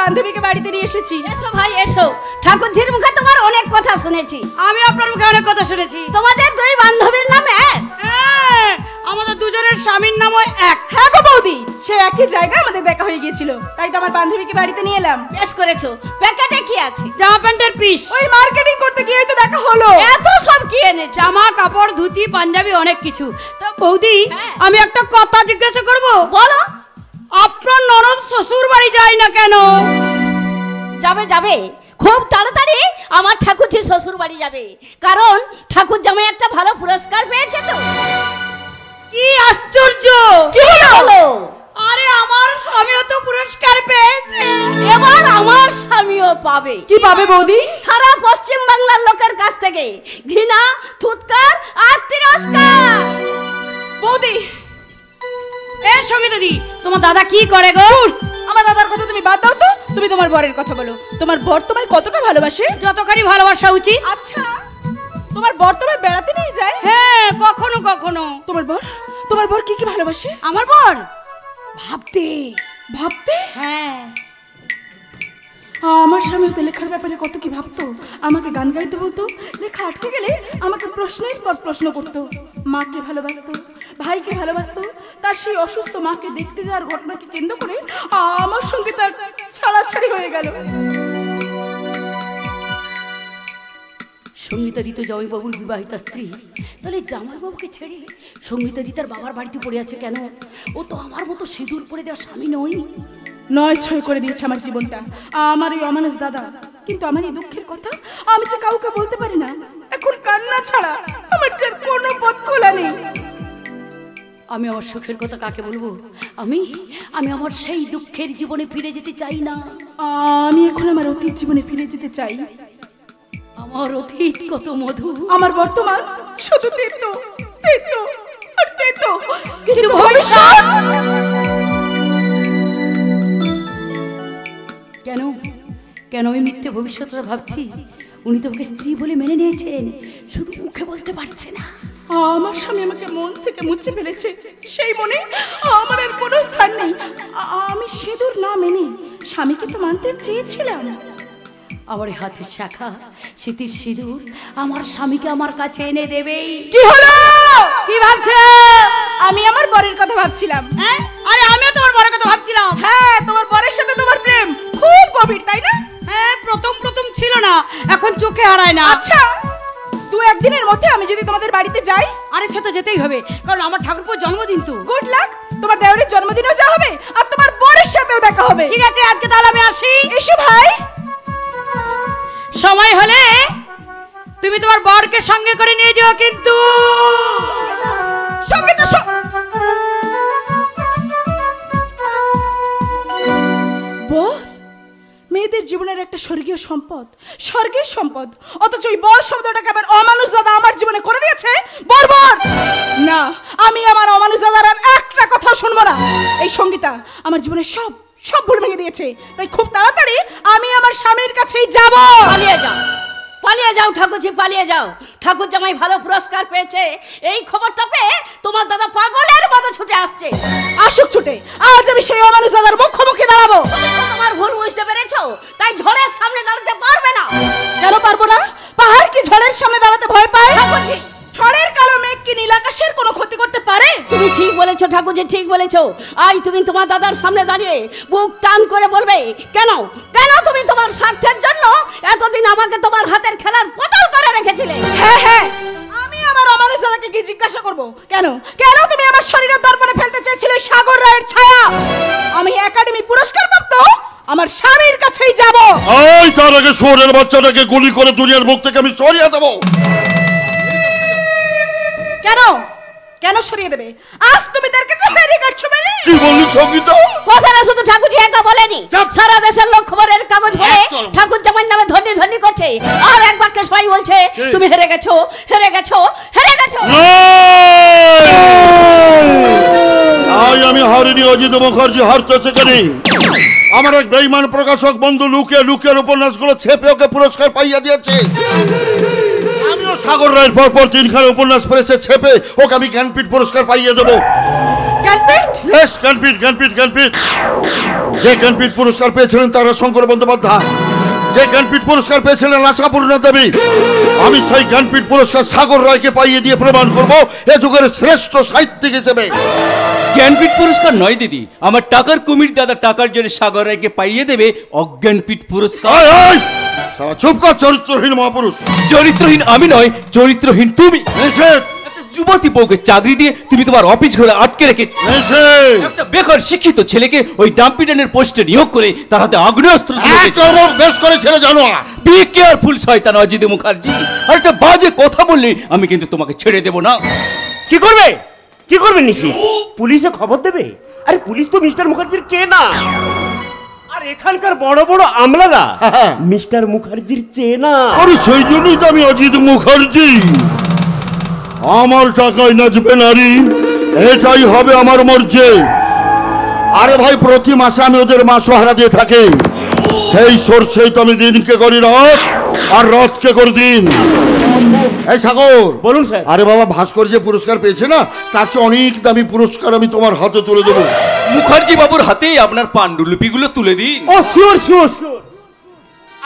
বান্ধবীকে বাড়িতে নিয়ে এসেছি। এসো ভাই এসো, ঠাকুরঝির মুখে তোমার অনেক কথা শুনেছি। আমি আপনার মুখে অনেক কথা শুনেছি। তোমাদের দুই বান্ধবীর নাম এক? হ্যাঁ, আমাদের দুজনের স্বামীর নামও এক। হ্যাঁ গো বৌদি, সে একই জায়গায় আমাদের দেখা হয়ে গিয়েছিল, তাই তো আমার বান্ধবীকে বাড়িতে নিয়ে এলাম। বেশ করেছো। প্যাকেটে কি আছে? জামা প্যান্টের পিস। ওই মার্কেটিং করতে গিয়েই তো দেখা হলো। এত সব কি এনে? জামা কাপড় ধুতি পাঞ্জাবি অনেক কিছু। তা বৌদি, আমি একটা কথা জিজ্ঞাসা করব। বলো। আপনার ননদ শ্বশুর বাড়ি যায় না কেন? যাবে যাবে, খুব তাড়াতাড়ি আমার ঠাকুরঝি শ্বশুর বাড়ি যাবে, কারণ ঠাকুর জামাই একটা ভালো পুরস্কার পেয়েছে তো। কি আশ্চর্য! কি হলো? আরে আমার স্বামীও তো পুরস্কার পেয়েছে, এবার আমার স্বামীও পাবে। কি পাবে বৌদি? সারা পশ্চিম বাংলার লোকের কাছ থেকে ঘৃণা, থুতকার আর তিরস্কার। বৌদি, এ সঙ্গীতা দি, তোমার দাদা কি করে গো? আমার দাদার কথা তুমি বাদ দাও তো, তুমি তোমার বরের কথা বলো। তোমার বর তোমায় কতটা ভালোবাসে? যতখানি ভালোবাসা উচিত। আচ্ছা, তোমার বর তোমায় বেড়াতে নিয়ে যায়? হ্যাঁ, কখনো কখনো। তোমার বর কি কি ভালোবাসে? আমার বর ভাবতে ভাবতে। হ্যাঁ, আমার স্বামী তো লেখার ব্যাপারে কত কি ভাবতো। আমাকে গান গাইতে বলতো, লেখা আটকে গেলে আমাকে প্রশ্নের পর প্রশ্ন করতো। মাকে ভালোবাসতো, ভাইকে ভালোবাসতো। তার সেই অসুস্থ মাকে দেখতে যাওয়ার ঘটনাকে কেন্দ্র করে আমার সঙ্গে তার ছাড়াছাড়ি হয়ে গেল। সঙ্গীতাদি তো জামাইবাবুর বিবাহিতা স্ত্রী, তাহলে জামাইবাবুকে ছেড়ে সঙ্গীতাদি তার বাবার বাড়িতে পড়ে আছে কেন? ও তো আমার মতো সিঁদুর পরে দেওয়া স্বামী নয়। নয় ছয় করে দিয়েছে আমার জীবনটা আমার এই অমানুষ দাদা। কিন্তু আমার এই দুঃখের কথা আমি যে কাউকে বলতে পারি না। এখন কান্না ছাড়া আমার যে কোনো পথ খোলা নেই। আমি আমার সুখের কথা কাকে বলবো? আমি আমার সেই দুঃখের জীবনে ফিরে যেতে চাই না। আমি এখন আমার অতীত জীবনে ফিরে যেতে চাই। আমার অতীত কত মধু, আমার বর্তমান শুধু তেতো তেতো আর তেতো, কিন্তু ভবিষ্যৎ কেন কেন আমি মিথ্যে ভবিষ্যৎটা ভাবছি? উনি তো ওকে স্ত্রী বলে মেনে নিয়েছেন, শুধু মুখে বলতে পারছে না। আমার স্বামী আমাকে মন থেকে মুছে ফেলেছে, সেই মনে আমার আর কোনো স্থান নেই। আমি সিঁদুর না মেনে স্বামীকে তো মানতে চেয়েছিলাম। আমার হাতের শাখা স্মৃতির সিঁদুর আমার স্বামীকে আমার কাছে এনে দেবেই। কি হলো? কি ভাবছো? আমি আমার বরের কথা ভাবছিলাম। হ্যাঁ, আরে আমিও তোমার বরের কথা ভাবছিলাম। হ্যাঁ, তোমার বরের সাথে তোমার প্রেম খুব গভীর, তাই না? হ্যাঁ, প্রথম ছিল না, এখন চোখে হারায় না। আচ্ছা, দু একদিনের মধ্যে আমি যদি তোমাদের বাড়িতে যাই? আরে সে তো যেতেই হবে, কারণ আমার ঠাকুরপুর জন্মদিন তো। গুড লাক, তোমার দেওরের জন্মদিনও যা হবে আর তোমার বরের সাথেও দেখা হবে। ঠিক আছে, আজকে তাহলে আমি আসি। এসো ভাই। সময় হলে তুমি তোমার বরকে সঙ্গে করে নিয়ে যাও, কিন্তু সঙ্গে তো বর মেয়েদের জীবনের একটা স্বর্গীয় সম্পদ, স্বর্গের সম্পদ, অথচ ওই বর শব্দটাকে আবার অমানুষ দাদা আমার জীবনে করে দিয়েছে। বর্বর না, আমি আমার অমানুষ দাদার আর একটা কথা শুনবো না। এই সঙ্গীতা আমার জীবনের সব ভুল ভেঙে দিয়েছে, তাই খুব তাড়াতাড়ি আমি আমার স্বামীর কাছেই যাব। পালিয়ে যাও ঠাকুরজি, পালিয়ে যাও। ঠাকুর জামাই ভালো পুরস্কার পেয়েছে, এই খবরটা পেয়ে তোমার দাদা পাগলের মতো ছুটে আসছে। আসুক ছুটে, আজ আমি সেই অমানুষ দাদার মুখোমুখি দাঁড়াবো। তোমার ভুল বুঝতে পেরেছো, তাই ঝড়ের সামনে দাঁড়াতে পারবে না। কেন পারবো না? পাহাড় কি ঝড়ের সামনে দাঁড়াতে ভয় পায়? ঝড়ের কালো মেঘ কি নীল আকাশের কোনো ক্ষতি করতে পারে? তুমি ঠিক বলেছো ঠাকুরজি, ঠিক বলেছো। আজ তুমি তোমার দাদার সামনে দাঁড়িয়ে বুক টান করে বলবে কেন কেন তুমি তোমার স্বার্থের জন্য এতদিন আমাকে তোমার হাতের খেলার পুতুল করে রেখেছিলে। হ্যাঁ হ্যাঁ, আমি আমার অমানুষতাকে কি জিজ্ঞাসা করব? কেন কেন তুমি আমার শরীরের দর্পণে ফেলতে চেয়েছিলে সাগর রায়ের ছায়া? আমি একাডেমি পুরস্কার প্রাপ্ত আমার স্বামীর কাছেই যাব। এই তার আগে শোরের বাচ্চাটাকে গুলি করে দুনিয়ার মুখ থেকে আমি সরিয়ে দেবো। কেন কেন সরিয়ে দেবে? আজ তুমি তার কাছে হেরে গেছো বলে? কি বললি সঙ্গীতা? কথাটা শুধু ঠাকুরজি একা বলেনি, সারা দেশের লোক খবরের কাগজ পড়ে ঠাকুর জামাইয়ের নামে ধনী ধনী করছে। আর এক বাক্যে সবাই বলছে তুমি হেরে গেছো, হেরে গেছো, হেরে গেছো। আজ আমি হারিনি, অজিত মুখার্জি হারতেছে কেন? আমার এক বেঈমান প্রকাশক বন্ধু লুকিয়ে লুকিয়ে উপন্যাসগুলো ছেপে ওকে পুরস্কার পাইয়া দিয়েছে। আমিও সাগর রায়ের পর 3খানা উপন্যাস পড়েছে ছেপে ওকে আমি জ্ঞানপীঠ পুরস্কার পাইয়ে দেবো। জ্ঞানপীঠ? ইয়েস, জ্ঞানপীঠ জ্ঞানপীঠ জ্ঞানপীঠ। যে জ্ঞানপীঠ পুরস্কার পেয়েছিলেন তারা শঙ্কর বন্দ্যোপাধ্যায়, যে জ্ঞানপীঠ পুরস্কার পেয়েছিলেন আশাপূর্ণা দেবী। আমি সেই জ্ঞানপীঠ পুরস্কার সাগর রায়কে পাইয়ে দিয়ে প্রমাণ করবো এ যুগের শ্রেষ্ঠ সাহিত্যিক হিসেবে। জ্ঞানপীঠ পুরস্কার নয় দিদি, আমার টাকার কুমির দাদা টাকার জন্য সাগর রায়কে পাইয়ে দেবে অজ্ঞানপীঠ পুরস্কার। চুপ কর চরিত্রহীন মহাপুরুষ। চরিত্রহীন আমি নয়, চরিত্রহীন তুমি। যুবতী বউকে চাকরি দিয়ে তুমি তোমার অফিস ঘরে আটকে রেখে একটা বেকার শিক্ষিত ছেলেকে ওই ডাম্পিডানের পোস্টে নিয়োগ করে তার হাতে আগ্নেয়াস্ত্র বেশ করে ছেলে জানো। বি কেয়ারফুল শয়তান অজিত মুখার্জি। আর একটা বাজে কথা বললে আমি কিন্তু তোমাকে ছেড়ে দেব না। কি করবে? কি করবে নিশি? পুলিশে খবর দেবে? আরে পুলিশ তো মিস্টার মুখার্জির কে না, আর এখানকার বড় বড় আমলারা মিস্টার মুখার্জির চেনা। আরে সেই জন্যই তো আমি অজিত মুখার্জি। আমার টাকায় নাচবে নারী, এটাই হবে আমার মর্জি। আরে ভাই প্রতি মাসে আমি ওদের মাসোহারা দিয়ে থাকি, সেই সরষেই তো আমি দিনকে করি রাত আর রাতকে করি দিন। এই সাগর বলুন স্যার। আরে বাবা ভাস্কর যে পুরস্কার পেয়েছে না তার চেয়ে অনেক দামি পুরস্কার আমি তোমার হাতে তুলে দেবো। মুখার্জি বাবুর হাতে আপনার পাণ্ডুলিপিগুলো তুলে দিন। ও শিওর শিওর।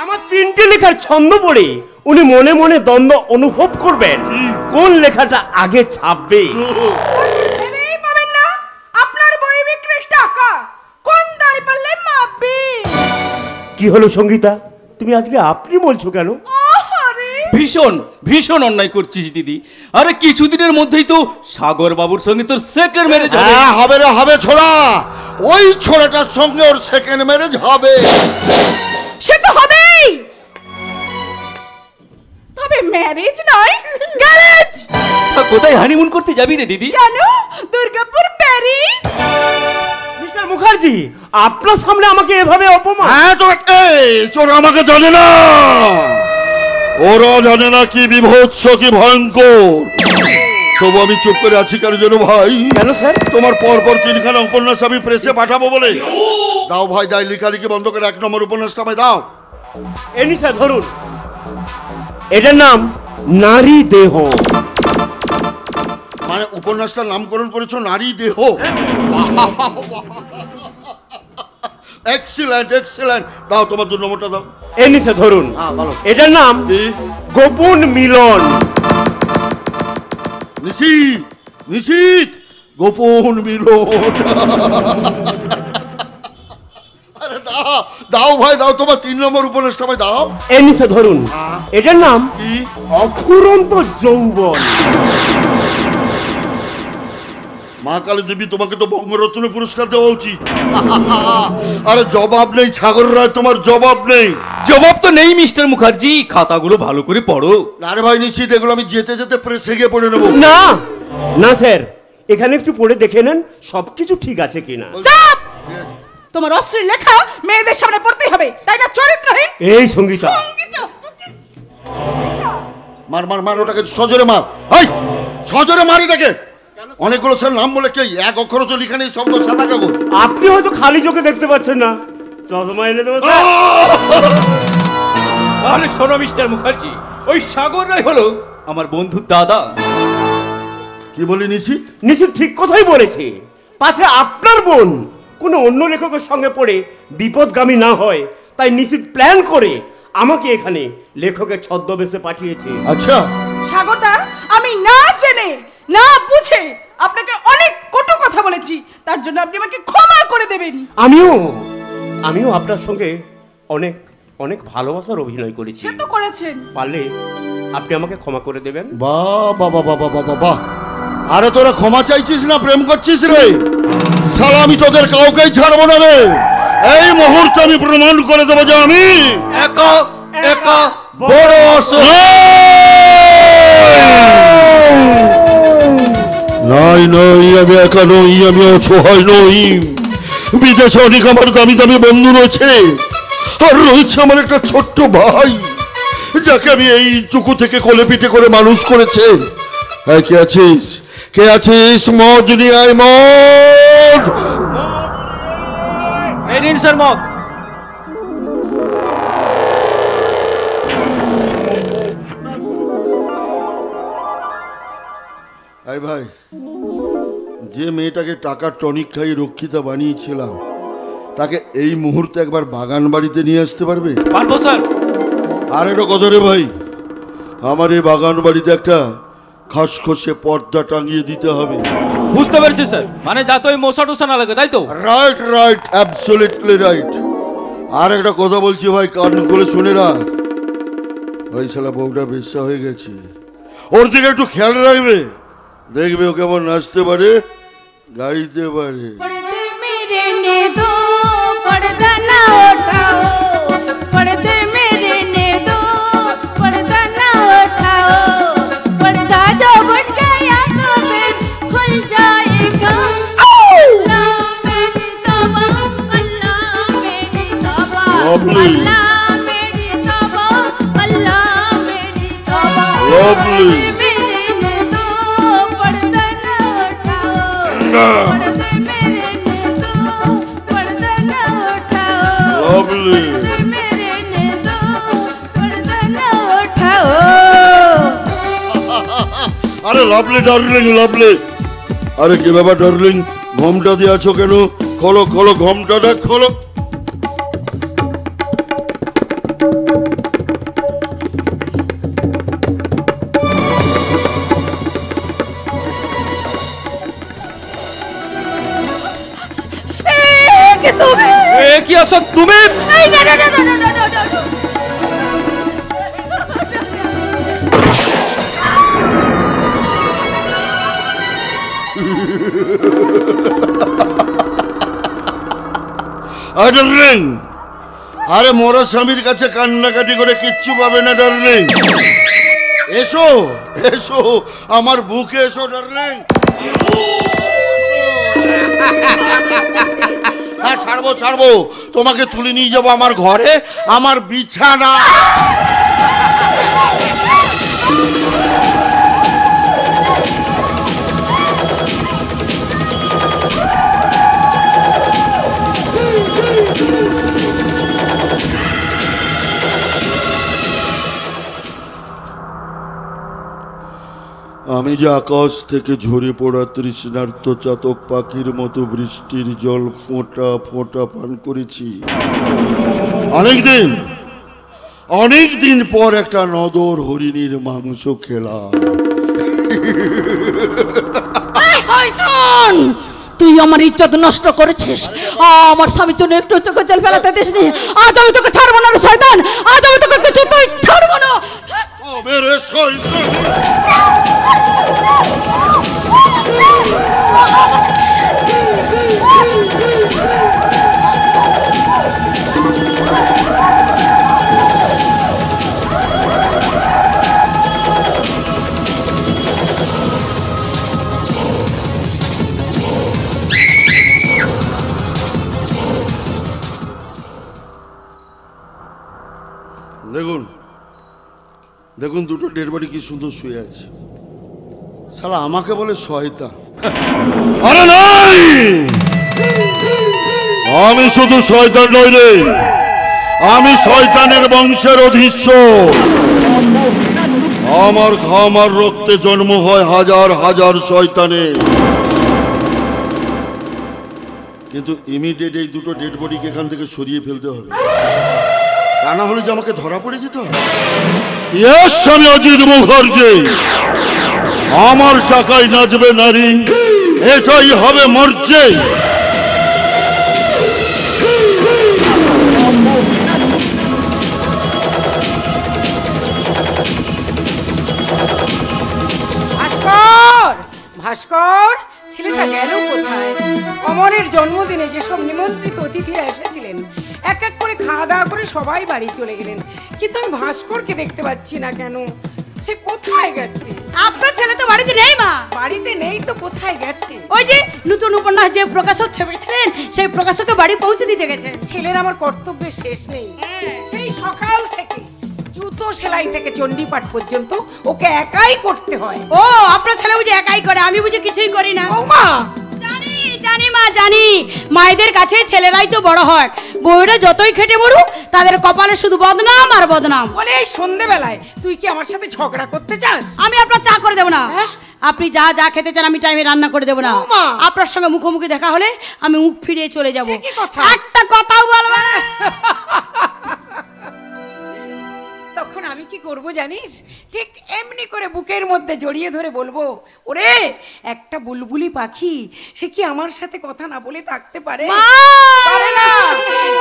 আমার 3টে লেখার ছন্দ পড়ে উনি মনে মনে দ্বন্দ্ব অনুভব করবেন কোন লেখাটা আগে ছাপবে। ভেবেই পাবেন না আপনার বই বিক্রির টাকা কোন দাঁড়ি পাল্লে মাপবে। কি হলো সঙ্গীতা, তুমি আজকে আপনি বলছো কেন? ভীষণ ভীষণ অন্যায় করছিস দিদি। আরে কিছুদিনের মধ্যেই তো সাগর বাবুর সঙ্গে তোর সেকেন্ড ম্যারেজ হবে। হবে রে হবে ছোড়া, ওই ছোড়াটার সঙ্গে ওর সেকেন্ড ম্যারেজ হবে। সে তো হবেই, তবে ম্যারেজ নয় গ্যারেজ। কোথায় হানিমুন করতে যাবি রে দিদি? কেন? দুর্গাপুর প্যারিস। মিস্টার মুখার্জি আপনার সামনে আমাকে এভাবে অপমান? হ্যাঁ তো চোর আমাকে জানে না, ওরা জানে না কি বিভৎস কি ভয়ঙ্কর। তবু আমি চুপ করে আছি কেন জানো ভাই? কেন স্যার? তোমার পর 3খানা উপন্যাস আমি প্রেসে পাঠাবো বলে। দাও ভাই, দাই লেখালেখি বন্ধ করে 1 নম্বর উপন্যাসটা আমায় দাও। এনি স্যার ধরুন, এটার নাম নারী দেহ। মানে উপন্যাসটার নামকরণ করেছো নারী দেহ। এক্সিলেন্ট এক্সিলেন্ট, দাও তোমার 2 নম্বরটা দাও। এনি স্যার ধরুন, এটার নাম গোপন মিলন। নিশীথ নিশীথ গোপন মিলন। আরে দাও দাও ভাই দাও, তোমার 3 নম্বর উপন্যাসটা ভাই দাও। এনি স্যার ধরুন, এটার নাম অফুরন্ত যৌবন। মা কালী দেবী তোমাকে তো বঙ্গরত্ন পুরস্কার দেওয়া উচিত। আরে জবাব নেই সাগর রায়, তোমার জবাব নেই। জবাব তো নেই মিস্টার মুখার্জি, খাতাগুলো ভালো করে পড়ো। আরে ভাই নিশ্চিত এগুলো আমি যেতে যেতে প্রেসে গিয়ে পড়ে নেবো। না না স্যার, এখানে একটু পড়ে দেখে নেন সবকিছু ঠিক আছে কিনা। চাপ! তোমার অশ্লীল লেখা মেয়েদের সামনে পড়তেই হবে, তাই না? চরিত্রহীন। এই সঙ্গীতা, মার মার মার ওটাকে, সজোরে মার। এই সজোরে মার এটাকে। অনেকগুলো স্যার নাম বলে কে এক অক্ষর তো লিখা নেই, শব্দ সাদা কাগজ। আপনি হয়তো খালি চোখে দেখতে পাচ্ছেন না, চশমা এনে দেবো স্যার। তাহলে শোনো মিস্টার মুখার্জি, ওই সাগর রায় হলো আমার বন্ধুর দাদা। কি বলি নিশীথ? নিশীথ ঠিক কথাই বলেছে। পাছে আপনার বোন কোনো অন্য লেখকের সঙ্গে পড়ে বিপদগামী না হয়, তাই নিশীথ প্ল্যান করে আমাকে এখানে লেখকের ছদ্মবেশে পাঠিয়েছে। আচ্ছা, সাগরদা, আমি না জেনে না বুঝে আপনাকে অনেক কটু কথা বলেছি, তার জন্য আপনি আমাকে ক্ষমা করে দেবেন। আমিও আপনার সঙ্গে অনেক অনেক ভালোবাসার অভিনয় করেছি। সে তো করেছেন। পারলে আপনি আমাকে ক্ষমা করে দেবেন। বাহ বাহ বাহ বাহ বাহ বাহ। আরে তোরা ক্ষমা চাইছিস না প্রেম করছিস রে? শালা আমি তোদের কাউকেই ছাড়বো না রে। এই মুহূর্তে আমি প্রমাণ করে দেবো যে আমি একা একা বড় নাই নাই, আমি একা নই, আমি অসহায় নই। বিদেশে অনেক আমার দামি দামি বন্ধু রয়েছে, আর রয়েছে আমার একটা ছোট্ট ভাই যাকে আমি এইটুকু থেকে কোলে পিঠে করে মানুষ করেছে। কে আছিস? কে আছিস? মদ নিয়ে আয়, মদ। এই নিন স্যার মদ। এই ভাই, যে মেয়েটাকে টাকার টনিক খাইয়ে রক্ষিতা বানিয়েছিলাম তাকে এই মুহূর্তে একবার বাগান বাড়িতে নিয়ে আসতে পারবে? পারবো স্যার। আর এটা কত রে ভাই, আমার এই বাগান বাড়িতে একটা খসখসে পর্দা টাঙিয়ে দিতে হবে। বুঝতে পেরেছি স্যার, মানে যাতে ওই মশা টশা না লাগে, তাই তো? Right right, absolutely right. আর একটা কথা বলছি ভাই, কান করে শুনে রাখ। ওই শালা বউটা বেশ্যা হয়ে গেছে, ওর দিকে একটু খেয়াল রাখবে। দেখবে ও কেমন নাচতে পারে, গাইতে পারে। Lovely. Lovely. Lovely. আরে লাভলি ডার্লিং, লাভলি। আরে কি ব্যাপার ডার্লিং, ঘোমটা দিয়ে আছো কেন? খোলো খোলো ঘোমটাটা খোলো। কি আছো তুমি? ডার্লিং, আরে মোরা স্বামীর কাছে কান্নাকাটি করে কিচ্ছু পাবে না ডার্লিং। এসো এসো আমার বুকে এসো ডার্লিং। হ্যাঁ ছাড়বো ছাড়বো, তোমাকে তুলে নিয়ে যাবো আমার ঘরে, আমার বিছানা। আমি যে আকাশ থেকে ঝরে পড়া তৃষ্ণার্ত চাতক পাখির মতো বৃষ্টির জল ফোঁটা ফোঁটা পান করেছি। অনেক দিন পর একটা নদর হরিণীর মাংস খেলাম। শয়তান, তুই আমার ইজ্জত নষ্ট করেছিস, আমার স্বামীর জন্য একটু চোখে জল ফেলাতে দিসনি। আজ আমি তোকে ছাড়বো না রে শয়তান, আজ আমি তোকে কিছু তুই ছাড়বো না। মেরে শয়তান, দেখুন দেখুন দুটো ডেড বডি কি সুন্দর শুয়ে আছে। শালা আমাকে বলে শয়তান। আরে নাই, আমি শুধু শয়তান নই রে, আমি শয়তানের বংশের অধীশ্য। আমার ঘাম আর রক্তে জন্ম হয় হাজার হাজার শয়তানের। কিন্তু ইমিডিয়েট এই দুটো ডেড বডিকে এখান থেকে সরিয়ে ফেলতে হবে। তা না হলে যে আমাকে ধরা পড়ে যেত। ইয়েস, আমি অজিত মুখার্জি। আমার টাকায় নাচবে নারী, এটাই হবে মর্যাদা। ভাস্কর, ভাস্কর, ছেলেটা গেল কোথায়? অমরের জন্মদিনে যেসব নিমন্ত্রিত অতিথিরা এসেছিলেন এক এক করে খাওয়া দাওয়া করে সবাই বাড়ি চলে গেলেন, কিন্তু আমি ভাস্করকে দেখতে পাচ্ছি না কেন? সে কোথায় গেছে? আপনার ছেলে তো বাড়িতে নেই মা। বাড়িতে নেই তো কোথায় গেছে? ওই যে নতুন উপন্যাস যে প্রকাশক ছেপেছিলেন সেই প্রকাশককে বাড়ি পৌঁছে দিতে গেছে। ছেলের আমার কর্তব্যের শেষ নেই। সেই সকাল থেকে জুতো সেলাই থেকে চণ্ডীপাঠ পর্যন্ত ওকে একাই করতে হয়। ও, আপনার ছেলে বুঝি একাই করে, আমি বুঝি কিছুই করি না। ও মা, জানি জানি মা জানি, মায়েদের কাছে ছেলেরাই তো বড় হয়। বউরা যতই খেটে মরুক তাদের কপালে শুধু বদনাম আর বদনাম। বলে এই সন্ধেবেলায় তুই কি আমার সাথে ঝগড়া করতে চাস? আমি আপনার চা করে দেবো না। আপনি যা যা খেতে চান আমি টাইমে রান্না করে দেবো না। আপনার সঙ্গে মুখোমুখি দেখা হলে আমি মুখ ফিরিয়ে চলে যাবো। একটা কথাও বলবো না। তখন আমি কি করব জানিস? ঠিক এমনি করে বুকের মধ্যে জড়িয়ে ধরে বলবো, ওরে একটা বুলবুলি পাখি, সে কি আমার সাথে কথা না বলে থাকতে পারে? পারে না।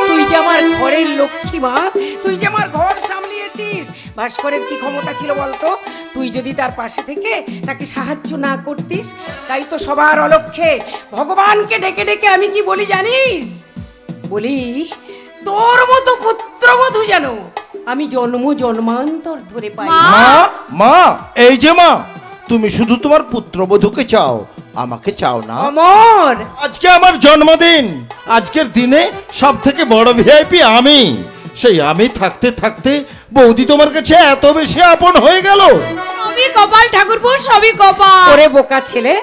তুই যে আমার ঘরের লক্ষ্মী মা, তুই যে আমার ঘর সামলিয়েছিস। ভাস্করের কি ক্ষমতা ছিল বলতো? তুই যদি তার পাশে থেকে তাকে সাহায্য না করতিস। তাই তো সবার অলক্ষ্যে ভগবানকে ডেকে ডেকে আমি কি বলি জানিস? বলি, তোর মতো পুত্রবধূ যেন আমি জন্ম জন্মান্তর ধরে পাই। মা, মা, এই যে মা, তুমি শুধু তোমার পুত্রবধূকে চাও, আমাকে চাও না? অমর, আজকে আমার জন্মদিন। আজকের দিনে সব থেকে বড় ভিআইপি আমি। সেই আমি থাকতে থাকতে বৌদি তোমার কাছে এত বেশি আপন হয়ে গেল। সবই কপাল ঠাকুরপো, সবই কপাল। ওরে বোকা ছেলে,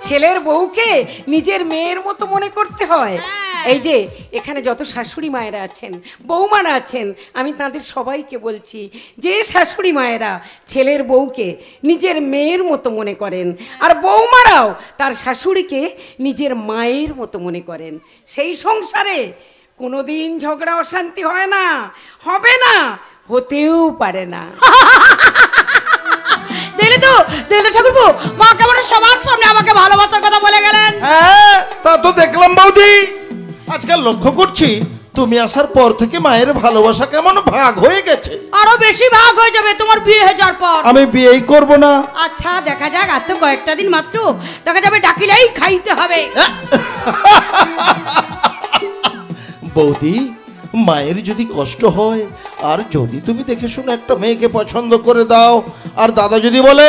ছেলের বউকে নিজের মেয়ের মতো মনে করতে হয়। এই যে এখানে যত শাশুড়ি মায়েরা আছেন, বৌমারা আছেন, আমি তাদের সবাইকে বলছি, যে শাশুড়ি মায়েরা ছেলের বউকে নিজের মেয়ের মতো মনে করেন আর বৌমারাও তার শাশুড়িকে নিজের মায়ের মতো মনে করেন, সেই সংসারে কোনোদিন ঝগড়া অশান্তি হয় না, হবে না, হতেও পারে না। দেখলে তো ঠাকুরপো, মা কেমন সবার সামনে আমাকে ভালোবাসার কথা বলে গেলেন। হ্যাঁ, তা তো দেখলাম বৌদি। আজকাল লক্ষ্য করছি তুমি আসার পর থেকে মায়ের ভালোবাসা কেমন ভাগ হয়ে গেছে। আরো বেশি ভাগ হয়ে যাবে তোমার বিয়ে হয়ে যাওয়ার পর। আমি বিয়েই করব না। আচ্ছা দেখা যাক, আর তো কয়েকটা দিন মাত্র, দেখা যাবে ডাকিলেই খাইতে হবে। বৌদি, মায়ের যদি কষ্ট হয় আর যদি তুমি দেখে শুনে একটা মেয়েকে পছন্দ করে দাও, আর দাদা যদি বলে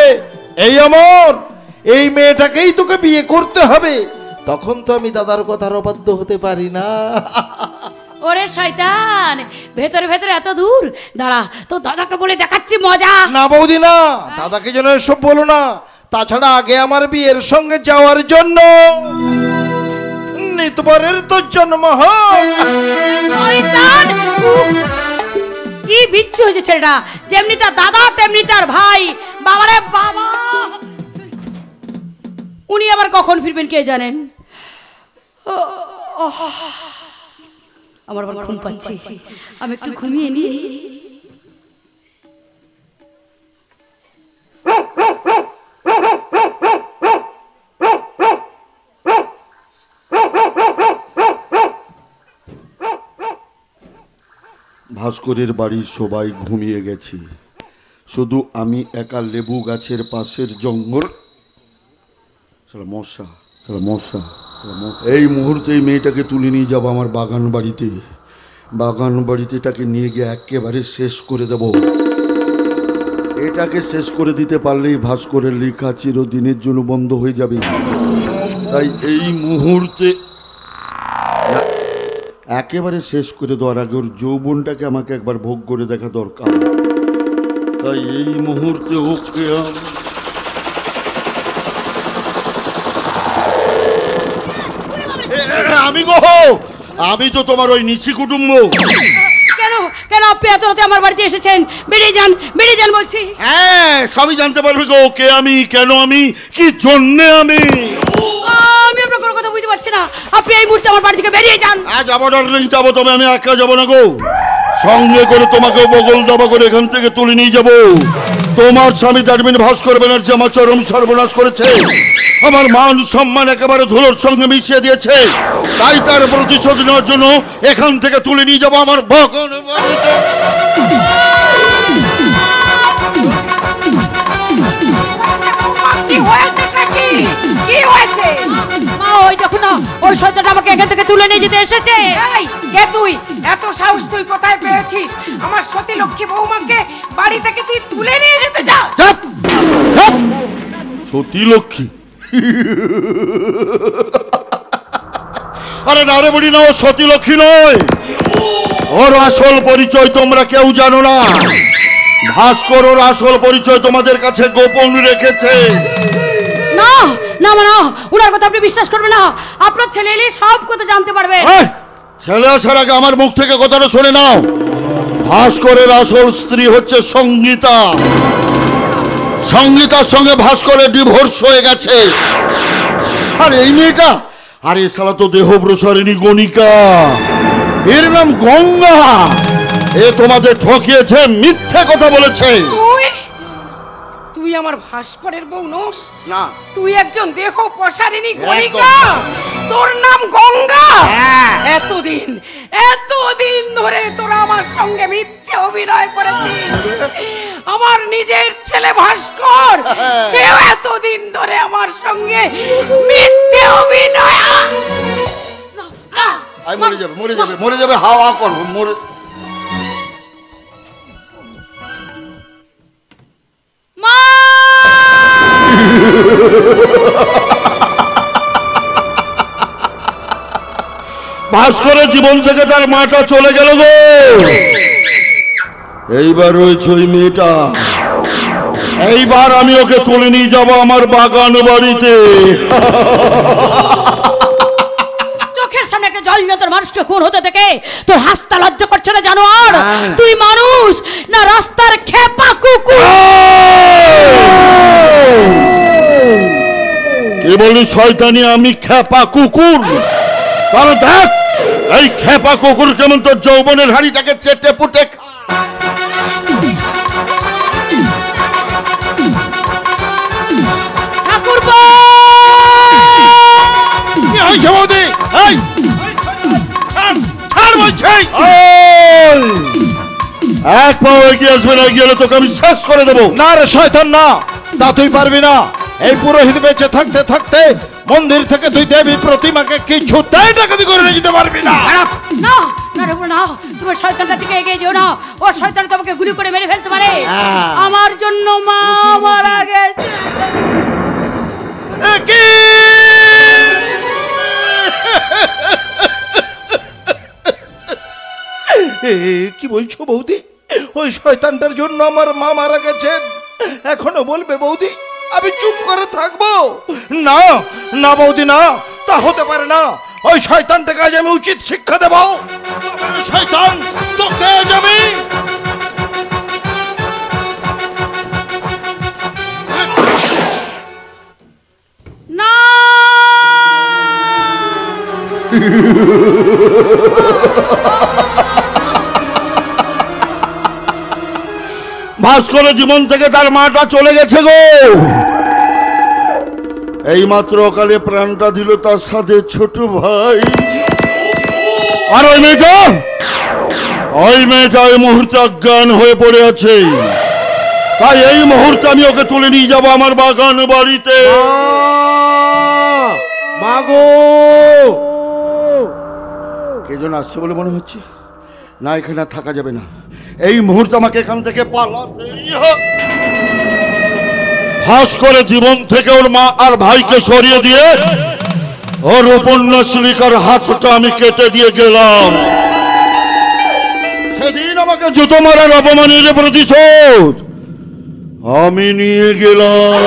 এই অমর, এই মেয়েটাকেই তোকে বিয়ে করতে হবে, তখন তো আমি দাদার কথার অবাধ্য হতে পারি না। ওরে শয়তান, ভেতরে ভেতরে এত দূর, দাঁড়া তো দাদাকে বলে দেখাচ্ছি মজা। না বৌদি না, দাদাকে যেন এসব বলো না। তাছাড়া আগে আমার বিয়ের সঙ্গে যাওয়ার জন্য নিতবরের তো জন্ম হয়। শয়তান, কি বিচ্ছু হয়েছে ছেলেটা, যেমনি তার দাদা তেমনি তার ভাই। বাবারে বাবা, উনি আবার কখন ফিরবেন কে জানেন। আমার আবার ঘুম পাচ্ছে, আমি একটু ঘুমিয়ে নিই। ভাস্করের বাড়ির সবাই ঘুমিয়ে গেছি, শুধু আমি একা লেবু গাছের পাশের জঙ্গল। মশা, এই মুহূর্তে এই মেয়েটাকে তুলে নিয়ে যাবো আমার বাগান বাড়িতে। বাগান বাড়িতে এটাকে নিয়ে গিয়ে একেবারে শেষ করে দেব। এটাকে শেষ করে দিতে পারলেই ভাস্করের লেখা চিরদিনের জন্য বন্ধ হয়ে যাবে। তাই এই মুহূর্তে একেবারে শেষ করে দেওয়ার আগে ওর যৌবনটাকে আমাকে একবার ভোগ করে দেখা দরকার। তাই এই মুহূর্তে ওকে আমি আমি তো তোমার ওই নিচি কুটুম্ব। কেন কেন আপনি এত রাতে আমার বাড়িতে এসেছেন? বেরিয়ে যান বলছি। হ্যাঁ, সবই জানতে পারবে গো, কে আমি, কেন আমি, কি জন্যে আমি। আমি আপনার কোনো কথা বুঝতে পারছি না। আপনি এই মুহূর্তে আমার বাড়ি থেকে বেরিয়ে যান। যাবো ডার্লিং, যাবো, তবে আমি একা যাবো না গো। সঙ্গে করে তোমাকে বগল দাবা করে এখান থেকে তুলে নিয়ে যাব। তোমার স্বামী দারমিন ভাস্কর ব্যানার্জি আমার চরম সর্বনাশ করেছে, আমার মান সম্মান একেবারে ধুলোর সঙ্গে মিশিয়ে দিয়েছে। তাই তার প্রতিশোধ নেওয়ার জন্য এখান থেকে তুলে নিয়ে যাবো আমার বগল বাড়িতে। কি হয়েছে কি? কি হয়েছে? মা ওই দেখো না, ওই শয়তানটা আমাকে এখান থেকে তুলে নিয়ে যেতে এসেছে। এই কে তুই? এত সাহস তুই কোথায় পেয়েছিস? আমার সতী লক্ষ্মী বৌমাকে বাড়ি থেকে তুই তুলে নিয়ে যেতে যা। চুপ চুপ। সতী লক্ষ্মী? আরে না রে বুড়ি না, ও সতী লক্ষ্মী নয়। ওর আসল পরিচয় তোমরা কেউ জানো না। ভাস্কর ওর আসল পরিচয় তোমাদের কাছে গোপন রেখেছে। না না মা না, ওনার কথা আপনি বিশ্বাস করবেন না। আপনার ছেলে এলে সব কথা জানতে পারবে। ছেলে আসার আগে আমার মুখ থেকে কথাটা শুনে নাও। ভাস্করের আসল স্ত্রী হচ্ছে সঙ্গীতা। সঙ্গীতার সঙ্গে ভাস্করের ডিভোর্স হয়ে গেছে। আর এই মেয়েটা, আরে শালা তো দেহব্রসারিণী গণিকা, এর নাম গঙ্গা। এ তোমাদের ঠকিয়েছে, মিথ্যে কথা বলেছে। তুই আমার ভাস্করের বউ নোস না, তুই একজন দেহ প্রসারিণী গণিকা। তোর নাম গঙ্গা। এতদিন ধরে তোরা আমার সঙ্গে মিথ্যে অভিনয় করেছিস। আমার নিজের ছেলে ভাস্কর, সেও এতদিন ধরে আমার সঙ্গে মিথ্যে অভিনয়। মরে যাবে মরে যাবে মরে যাবে, হাওয়া করবো মরে। মা ভাস্করের জীবন থেকে তার মাটা চলে গেল গো। এইবার রয়েছে ওই মেয়েটা। এইবার আমি ওকে তুলে নিয়ে যাবো আমার বাগান বাড়িতে। চোখের সামনে একটা জল তোর মানুষকে খুন হতে দেখে তোর হাসতে লজ্জা করছে না জানোয়ার? তুই মানুষ না রাস্তার খেপা কুকুর? কে বলি শয়তানি আমি খেপা কুকুর? তাহলে দেখ এই খেপা কুকুর কেমন তোর যৌবনের হাড়িটাকে চেটে পুটে এক পাও এগিয়ে আসবে না, গেলে তোকে আমি শেষ করে দেবো। না রে শয়তান না, তা তুই পারবি না। এই পুরোহিত বেঁচে থাকতে থাকতে মন্দির থেকে তুই দেবী প্রতিমাকে কিছুতেই ডাকাতি করে নিয়ে যেতে পারবি না। না না রে না, তুমি শয়তানটার দিকে এগিয়ে যেও না। ও শয়তান তোমাকে গুলি করে মেরে ফেলতে পারে। আমার জন্য মা মারা গেছে। কি বলছো বৌদি? ওই শয়তানটার জন্য আমার মা মারা গেছেন? এখনো বলবে বৌদি আমি চুপ করে থাকবো? না না বৌদি না, তা হতে পারে না। ওই শয়তানটাকে আজ আমি উচিত শিক্ষা দেব। শয়তান তোকে আজ আমি না ভাস্করের জীবন থেকে তার মাটা চলে গেছে গো। এই মাত্র অকালে প্রাণটা দিল তার সাথে ছোট ভাই। আর ওই মেয়েটা ওই মুহূর্তে অজ্ঞান হয়ে পড়ে আছে। তাই এই মুহূর্তে আমি ওকে তুলে নিয়ে যাবো আমার বাগান বাড়িতে। মাগো, কে যেন আসছে বলে মনে হচ্ছে। না, এখানে থাকা যাবে না। এই মুহূর্তে আমাকে এখান থেকে পালাতেই হবে। ভাস্করের জীবন থেকে ওর মা আর ভাইকে সরিয়ে দিয়ে ওর উপন্যাসলিকার হাতটা আমি কেটে দিয়ে গেলাম। সেদিন আমাকে জুতো মারার অপমানের প্রতিশোধ আমি নিয়ে গেলাম।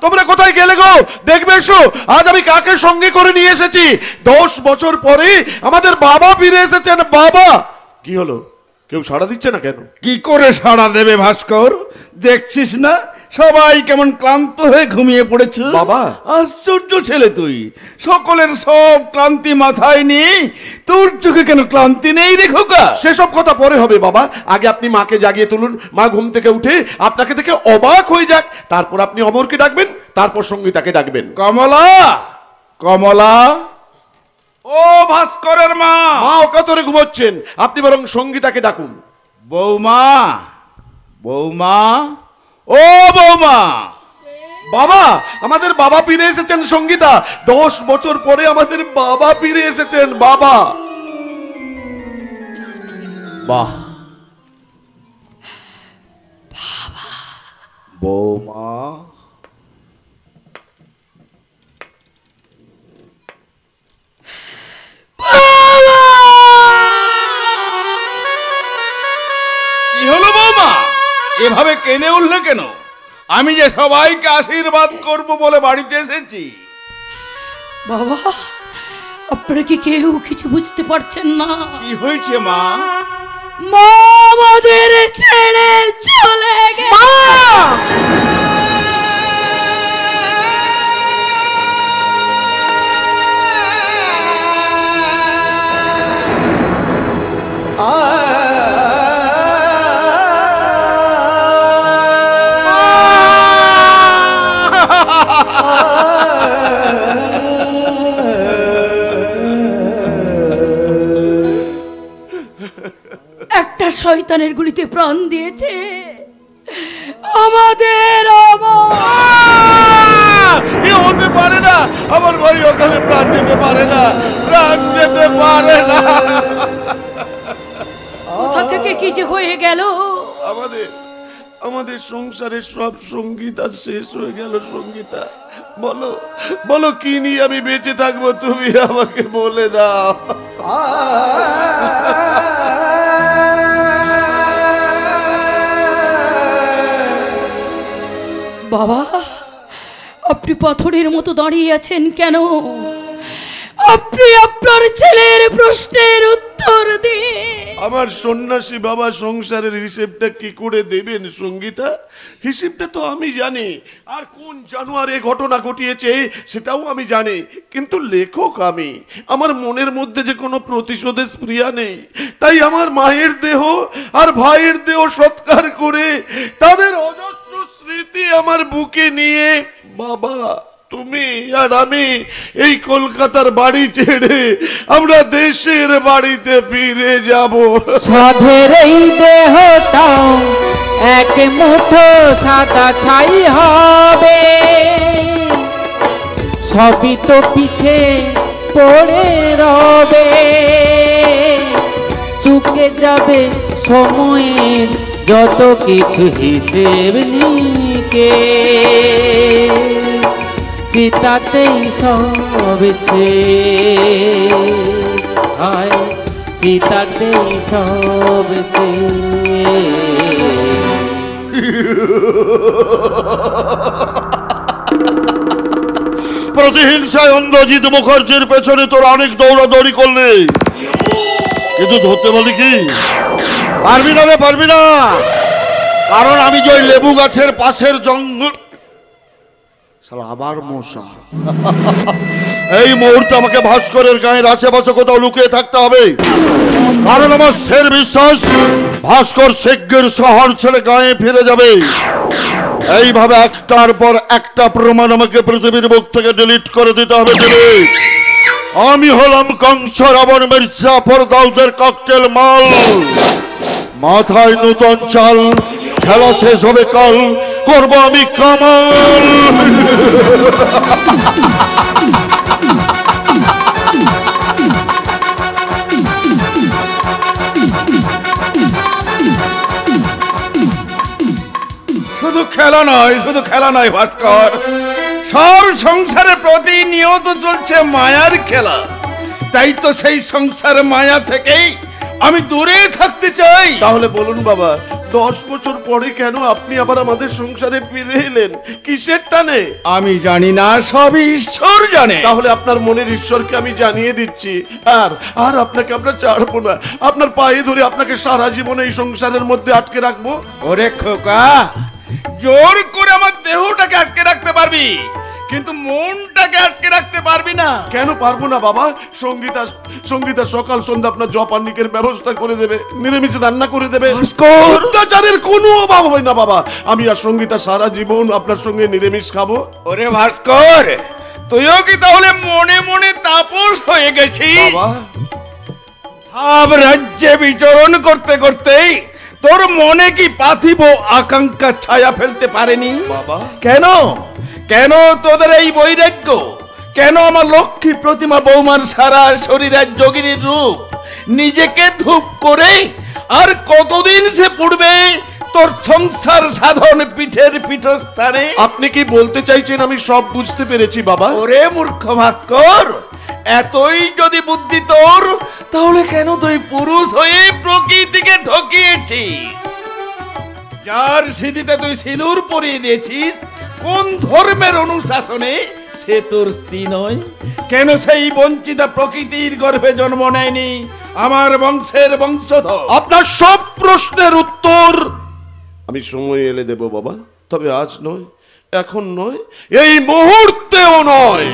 তোমরা কোথায় গেলে গো? দেখবে এসো আজ আমি কাকে সঙ্গে করে নিয়ে এসেছি। 10 বছর পরে আমাদের বাবা ফিরে এসেছেন। বাবা কি হলো? কেউ সাড়া দিচ্ছে না কেন? কি করে সাড়া দেবে ভাস্কর? দেখছিস না সবাই কেমন ক্লান্ত হয়ে ঘুমিয়ে পড়েছে। বাবা, আশ্চর্য ছেলে তুই, সকলের সব ক্লান্তি মাথায় নিয়ে তোর চোখে কেন ক্লান্তি নেই রে খোকা? সেসব কথা পরে হবে বাবা, আগে আপনি মাকে জাগিয়ে তুলুন। মা ঘুম থেকে উঠে আপনাকে দেখে অবাক হয়ে যাক, তারপর আপনি অমরকে ডাকবেন, তারপর সঙ্গীতাকে ডাকবেন। কমলা, কমলা, ও ভাস্করের মা। মা অকাতরে ঘুমোচ্ছেন, আপনি বরং সঙ্গীতাকে ডাকুন। বৌমা, বৌমা, ও বৌমা। বাবা, আমাদের বাবা ফিরে এসেছেন সঙ্গীতা। 10 বছর পরে আমাদের বাবা ফিরে এসেছেন। বাবা, বাহ, বৌমা। কি হলো বৌমা, এভাবে কেঁদে উঠলে কেন? আমি যে সবাইকে আশীর্বাদ করব বলে বাড়িতে এসেছি। বাবা, আপনারা কি কেউ কিছু বুঝতে পারছেন না? কি হয়েছে মা? মা আমাদের ছেড়ে চলে গেছে। একটা শয়তানের গুলিতে প্রাণ দিয়েছে আমাদের। হতে পারে না, আমার ভাই ওখানে প্রাণ দিতে পারে না, প্রাণ দিতে পারে না। কোথা থেকে কি যে হয়ে গেল? আমাদের সংসারের সব সঙ্গীতা শেষ হয়ে গেল। সঙ্গীতা, বলো বলো, কি নিয়ে আমি বেঁচে থাকবো? তুমি আমাকে বলে দাও। বাবা, আপনি পাথরের মতো দাঁড়িয়ে আছেন কেন? আপনি আপনার ছেলের প্রশ্নের উত্তর দিয়ে। আমার সন্ন্যাসী বাবা সংসারের হিসেবটা কি করে দেবেন সঙ্গীতা? হিসেবটা তো আমি জানি, আর কোন জানোয়ার ঘটনা ঘটিয়েছে সেটাও আমি জানি, কিন্তু লেখক আমি। আমার মনের মধ্যে যে কোনো প্রতিশোধের স্পৃহা নেই, তাই আমার মায়ের দেহ আর ভাইয়ের দেহ সৎকার করে তাদের অজস্র স্মৃতি আমার বুকে নিয়ে বাবা, তুমি আর আমি এই কলকাতার বাড়ি ছেড়ে আমরা দেশের বাড়িতে ফিরে যাব। সাধের এই দেহটাও এক মুঠো সাদা ছাই হবে, সবই তো পিছে পড়ে রবে। চুকে যাবে সময়ের যত কিছু হিসেব নিকে, চিতাতেই সব শেষ, হায় চিতাতেই সব শেষ। প্রতিহিংসায় অন্ধজিৎ মুখার্জির পেছনে তোর অনেক দৌড়াদৌড়ি করলে, কিন্তু ধরতে বলি কি পারবি না রে, পারবি না। কারণ আমি যে ওই লেবু গাছের পাশের জঙ্গল, আবার মশা। এই মুহূর্তে আমাকে ভাস্করের গায়ের আশেপাশে কোথাও লুকিয়ে থাকতে হবে, কারণ আমার স্থির বিশ্বাস ভাস্কর শিগগির শহর ছেড়ে গায়ে ফিরে যাবে। এইভাবে একটার পর একটা প্রমাণ আমাকে পৃথিবীর বুক থেকে ডিলিট করে দিতে হবে। আমি হলাম কংস রাবণ মির্জাফর দাউদের ককটেল মাল, মাথায় নূতন চাল, খেলা শেষ হবে কাল, করবো আমি কামাল। শুধু খেলা নয়, শুধু খেলা নয় ভাস্কর, সব সংসারে প্রতিনিয়ত চলছে মায়ার খেলা। তাই তো সেই সংসার মায়া থেকেই আমি দূরে থাকতে চাই। তাহলে বলুন বাবা, 10 বছর পরে কেন আপনি আবার আমাদের সংসারে ফিরে এলেন? কিসের টানে? আমি জানি না, সবই ঈশ্বর জানে। তাহলে আপনার মনের ঈশ্বরকে আমি জানিয়ে দিচ্ছি, আর আপনাকে আমরা ছাড়বো না। আপনার পায়ে ধরে আপনাকে সারা জীবন এই সংসারের মধ্যে আটকে রাখবো। ওরে খোকা, জোর করে আমার দেহটাকে আটকে রাখতে পারবি, কিন্তু মনটাকে আটকে রাখতে পারবি না। কেন পারবো না বাবা? সঙ্গীতা সকাল সন্ধ্যা আপনার জপান্নিকের ব্যবস্থা করে দেবে, নিরামিষ রান্না করে দেবে, অত্যাচারের কোনো অভাব হবে না বাবা। আমি আর সঙ্গীতা সারা জীবন আপনার সঙ্গে নিরামিষ খাবো। ওরে ভাস্কর, তুইও কি তাহলে মনে মনে তাপস হয়ে গেছিস? বাবা, ভাব রাজ্যে বিচরণ করতে করতেই তোর মনে কি পার্থিব আকাঙ্ক্ষা ছায়া ফেলতে পারেনি? বাবা, কেন কেন তোদের এই বৈরাগ্য? কেন আমার লক্ষ্মী প্রতিমা বৌমার সারা শরীরের যোগিনীর রূপ নিজেকে ধূপ করে আর কতদিন সে পড়বে তোর সংসার সাধন পীঠের পীঠস্থানে? আপনি কি বলতে চাইছেন? আমি সব বুঝতে পেরেছি বাবা। ওরে মূর্খ ভাস্কর, এতই যদি বুদ্ধি তোর, তাহলে কেন তুই পুরুষ হয়ে প্রকৃতিকে ঠকিয়েছিস? যার স্মৃতিতে তুই সিঁদুর পরিয়ে দিয়েছিস, কোন ধর্মের অনুশাসনে সে তোর স্ত্রী নয়? কেন সেই বঞ্চিতা প্রকৃতির গর্ভে জন্ম নেয়নি আমার বংশের বংশধর? আপনার সব প্রশ্নের উত্তর আমি সময় এলে দেব বাবা, তবে আজ নয়, এখন নয়, এই মুহূর্তেও নয়।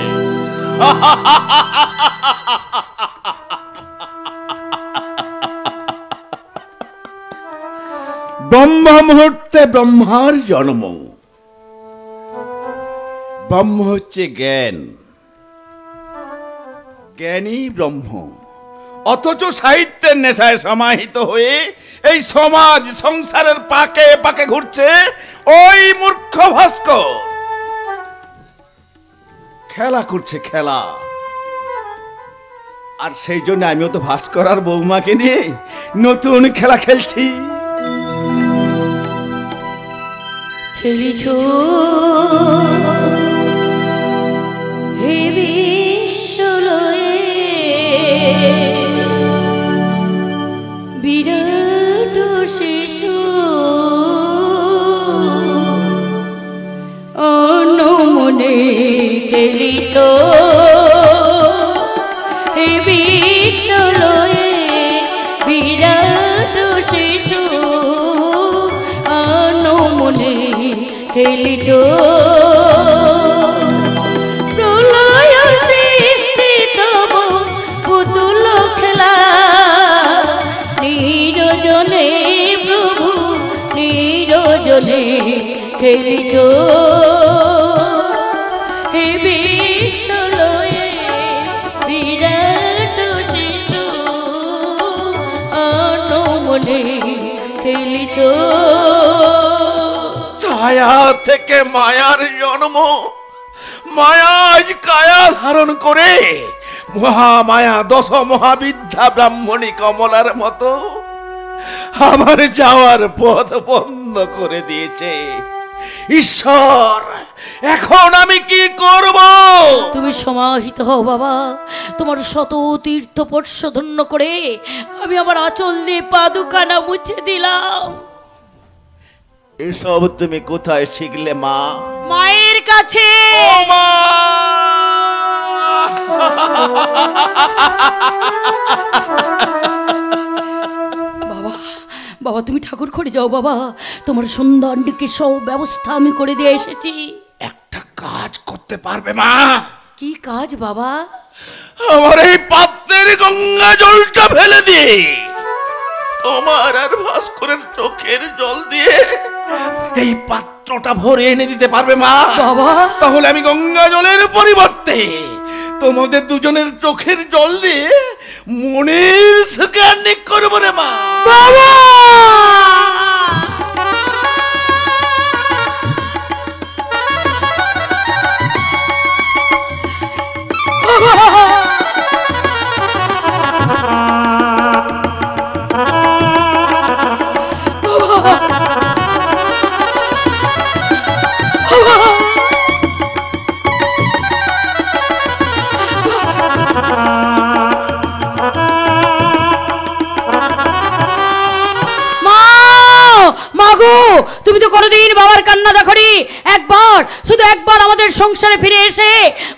ব্রহ্ম মুহূর্তে ব্রহ্মার জন্ম। ব্রহ্ম হচ্ছে জ্ঞান, জ্ঞানী ব্রহ্ম। অথচ সাহিত্যের নেশায় সমাহিত হয়ে এই সমাজ সংসারের পাকে পাকে ঘুরছে ওই মূর্খ ভাস্কর। খেলা করছে খেলা, আর সেই জন্য আমিও তো ভাস্কর আর বৌমাকে নিয়ে নতুন খেলা খেলছি। খেলিছ হে বিশ্বলয়ে বিরাট শিশু অনমনে খেলিছ হে বিশ্বলয়ে বিরাট শিশু অনমনে খেলিছ প্রলয় সৃষ্টি তব পুতুল খেলা নিরজনে প্রভু নিরজনে খেলিছ হে বিশ্বলয়ে বিরাট শিশু অনমনে খেলিছ। ছায়া থেকে মায়ার জন্ম, মায়া আজ কায়া ধারণ করে মহামায়া দশ মহাবিদ্যা ব্রাহ্মণী কমলার মতো আমার যাওয়ার পথ বন্ধ করে দিয়েছে। ঈশ্বর, এখন আমি কি করব? তুমি সমাহিত হও বাবা, তোমার শত তীর্থ স্পর্শ ধন্য করে আমি আমার আঁচল দিয়ে পাদুকানা মুছে দিলাম। এসব তুমি কোথায় শিখলে মা? মায়ের কাছে। বাবা বাবা তুমি ঠাকুর ঘরে যাও বাবা, তোমার সুন্দরকে সব ব্যবস্থা আমি করে দিয়ে এসেছি। একটা কাজ করতে পারবে মা? কি কাজ বাবা? আমার এই পাত্রের গঙ্গা জলটা ফেলে দিয়ে তোমার আর ভাস্করের চোখের জল দিয়ে এই পাত্রটা ভরে এনে দিতে পারবে মা? বাবা তাহলে আমি গঙ্গা জলের পরিবর্তে তোমাদের দুজনের চোখের জল দিয়ে মনের সুখে আন্নিক করবো রে মা। বাবা মা তুমি তো কোনোদিন বাবার কান্না দেখোনি। একবার, শুধু একবার আমাদের সংসারে ফিরে এসে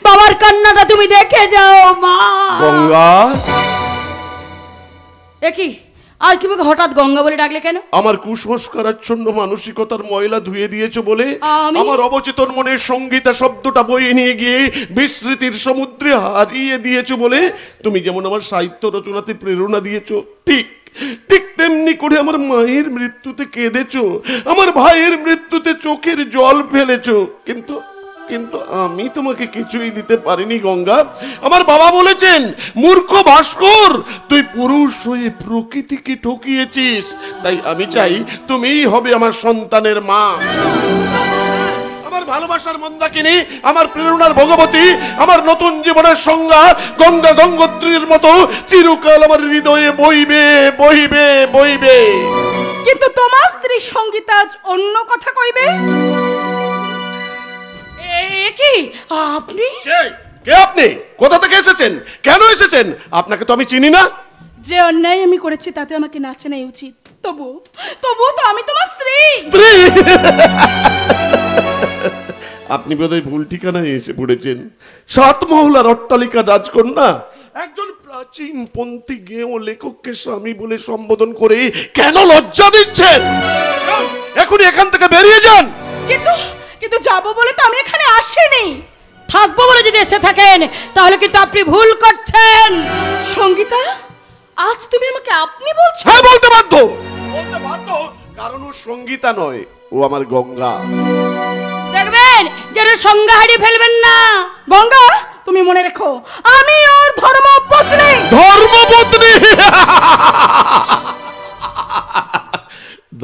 বাবার কান্নাটা তুমি দেখে যাও মা। গঙ্গা, একই আজ তুমি হঠাৎ গঙ্গা বলে ডাকলে কেন? আমার কুসংস্কারাচ্ছন্ন মানসিকতার ময়লা ধুয়ে দিয়েছো বলে আমার অবচেতন মনের সঙ্গীতা শব্দটা বয়ে নিয়ে গিয়ে বিস্মৃতির সমুদ্রে হারিয়ে দিয়েছো বলে তুমি যেমন আমার সাহিত্য রচনাতে প্রেরণা দিয়েছো, ঠিক ঠিক তেমনি করে আমার মায়ের মৃত্যুতে কেঁদেছো, আমার ভাইয়ের মৃত্যুতে চোখের জল ফেলেছো। কিন্তু কিন্তু আমি তোমাকে কিছুই দিতে পারিনি গঙ্গা। আমার বাবা বলেছেন, মূর্খ ভাস্কর, তুই পুরুষ হয়ে প্রকৃতিকে ঠকিয়েছিস। তাই আমি চাই তুমিই হবে আমার সন্তানের মা। আমার ভালোবাসার মন্দাকিনী, আমার প্রেরণার ভগবতী, আমার নতুন জীবনের সংজ্ঞা গঙ্গা গঙ্গোত্রীর মতো চিরকাল আমার হৃদয়ে বইবে বইবে বইবে। কিন্তু তোমার স্ত্রী সঙ্গীতা আজ অন্য কথা কইবে। কি আপনি? কে আপনি? কোথা থেকে এসেছেন? কেন এসেছেন? আপনাকে তো আমি চিনি না। যে অন্যায় আমি করেছি তাতে আমাকে না চেনাই উচিত। তবু তবু তো আমি তোমার স্ত্রী। আপনি বোধহয় ভুল ঠিকানায় এসে পড়েছেন। 7 মহলার অট্টালিকা রাজকন্যা একজন প্রাচীন পন্থী গেঁয়ো লেখককে স্বামী বলে সম্বোধন করে কেন লজ্জা দিচ্ছেন? এখন এখান থেকে বেরিয়ে যান। কিন্তু কিন্তু যাবো বলে তো আমি এখানে আসিনি। থাকবো বলে যদি এসে থাকেন তাহলে কিন্তু আপনি ভুল করছেন। সঙ্গীতা, আজ তুমি আমাকে আপনি বলছো? হ্যাঁ, বলতে বাধ্য। বলতে বাধ্য, কারণ ও সঙ্গীতা নয়, ও আমার গঙ্গা। দেখবেন যেন সংজ্ঞা হারিয়ে ফেলবেন না। গঙ্গা, তুমি মনে রেখো আমি ওর ধর্মপত্নী। ধর্মপত্নী?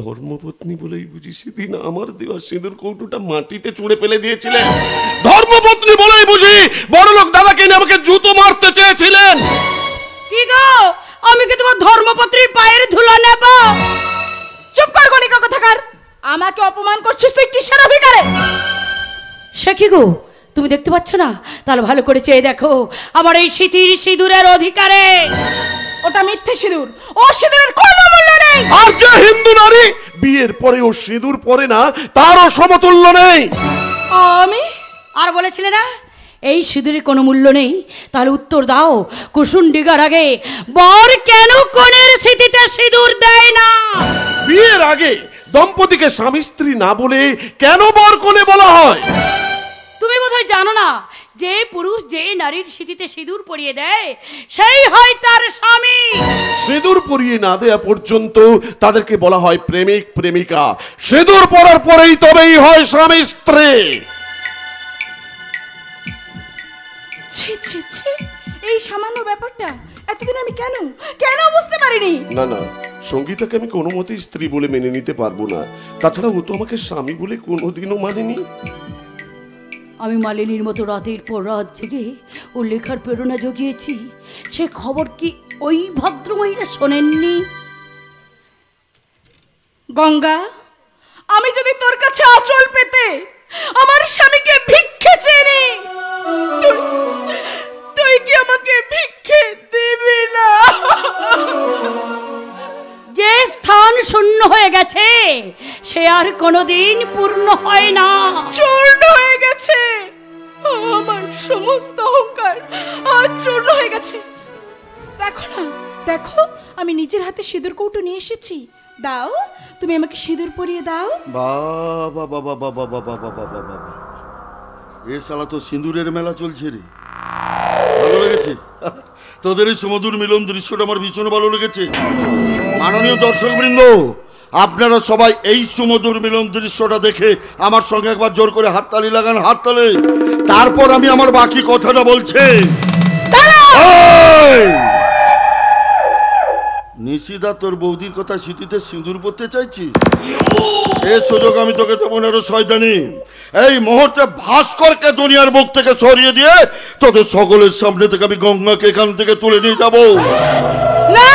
ধর্মপত্নী বলেই বুঝি সেদিন আমার দেওয়া সিঁদুর কৌটোটা মাটিতে ছুঁড়ে ফেলে দিয়েছিলেন? ধর্মপত্নী বলেই বুঝি বড়লোক দাদাকে নিয়ে আমাকে জুতো মারতে চেয়েছিলেন? কি গো, আমি কি তোমার ধর্মপত্নীর পায়ের ধুলো নেব? চুপ কর গণিকা কথাকার। আমাকে অপমান করছিস তুই কিসের অধিকারে? সে কি গো, তুমি দেখতে পাচ্ছ না? তাহলে ভালো করে চেয়ে দেখো, আমার এই স্মৃতির সিঁদুরের অধিকারে। ওটা মিথ্যে সিঁদুর, ও সিঁদুরের কোনো মূল্য নেই। আর যে হিন্দু নারী বিয়ের পরে ও সিঁদুর পরে না, তারও সমতুল্য নেই। আমি আর বলেছিলে না এই সিঁদুরের কোনো মূল্য নেই? তাহলে উত্তর দাও, কুসুম ডিগার আগে বর কেন কনের স্মৃতিতে সিঁদুর দেয় না? বিয়ের আগে দম্পতিকে স্বামী স্ত্রী না বলে কেন বর কোনে বলা হয়? তুমি বোধহয় জানো না, যে পুরুষ যে নারীর স্মৃতিতে সিঁদুর পরিয়ে দেয় সেই হয় তার স্বামী। সিঁদুর পরিয়ে না দেয়া পর্যন্ত তাদেরকে বলা হয় প্রেমিক প্রেমিকা। সিঁদুর পরার পরেই তবেই হয় স্বামী স্ত্রী। ছি ছি ছি, এই সামান্য ব্যাপারটা এতদিন আমি কেন কেন বুঝতে পারিনি? না না, সঙ্গীতাকে আমি কোনো মতেই স্ত্রী বলে মেনে নিতে পারবো না। তাছাড়া ও তো আমাকে স্বামী বলে কোনোদিনও মানেনি। আমি মালিনীর মতো রাতের পর রাত জেগে ও লেখার প্রেরণা জগিয়েছি, সে খবর কি ওই ভদ্রমহিলা শোনেননি? গঙ্গা, আমি যদি তোর কাছে আঁচল পেতে আমার স্বামীকে ভিক্ষে চেয়ে তুই কি আমাকে ভিক্ষে দিবি না? যে স্থান শূন্য হয়ে গেছে সে আর কোনোদিন পূর্ণ হয় না। চূর্ণ হয়ে গেছে আমার সমস্ত অহংকার, আজ চূর্ণ হয়ে গেছে। দেখো না, দেখো আমি নিজের হাতে সিঁদুর কৌটো নিয়ে এসেছি। দাও, তুমি আমাকে সিঁদুর পরিয়ে দাও। বাবা বাবা বাবা বাবা বাবা বাবা, এ শালা তো সিঁদুরের মেলা চলছে রে। ভালো লেগেছে তোদের এই সুমধুর মিলন দৃশ্যটা, আমার ভীষণ ভালো লেগেছে। মাননীয় দর্শকবৃন্দ, আপনারা সবাই এই সুমধুর মিলন দৃশ্যটা দেখে আমার সঙ্গে একবার জোর করে হাততালি লাগান, হাততালি। তারপর আমি আমার বাকি কথাটা বলছি। নিশিদা, তোর বৌদির কথা স্মৃতিতে সিঁদুর পড়তে চাইছি? সে সুযোগ আমি তোকে দেবো না রে শয়তানি। এই মুহূর্তে ভাস্করকে দুনিয়ার বুক থেকে সরিয়ে দিয়ে তোদের সকলের সামনে থেকে আমি গঙ্গাকে এখান থেকে তুলে নিয়ে যাবো। না,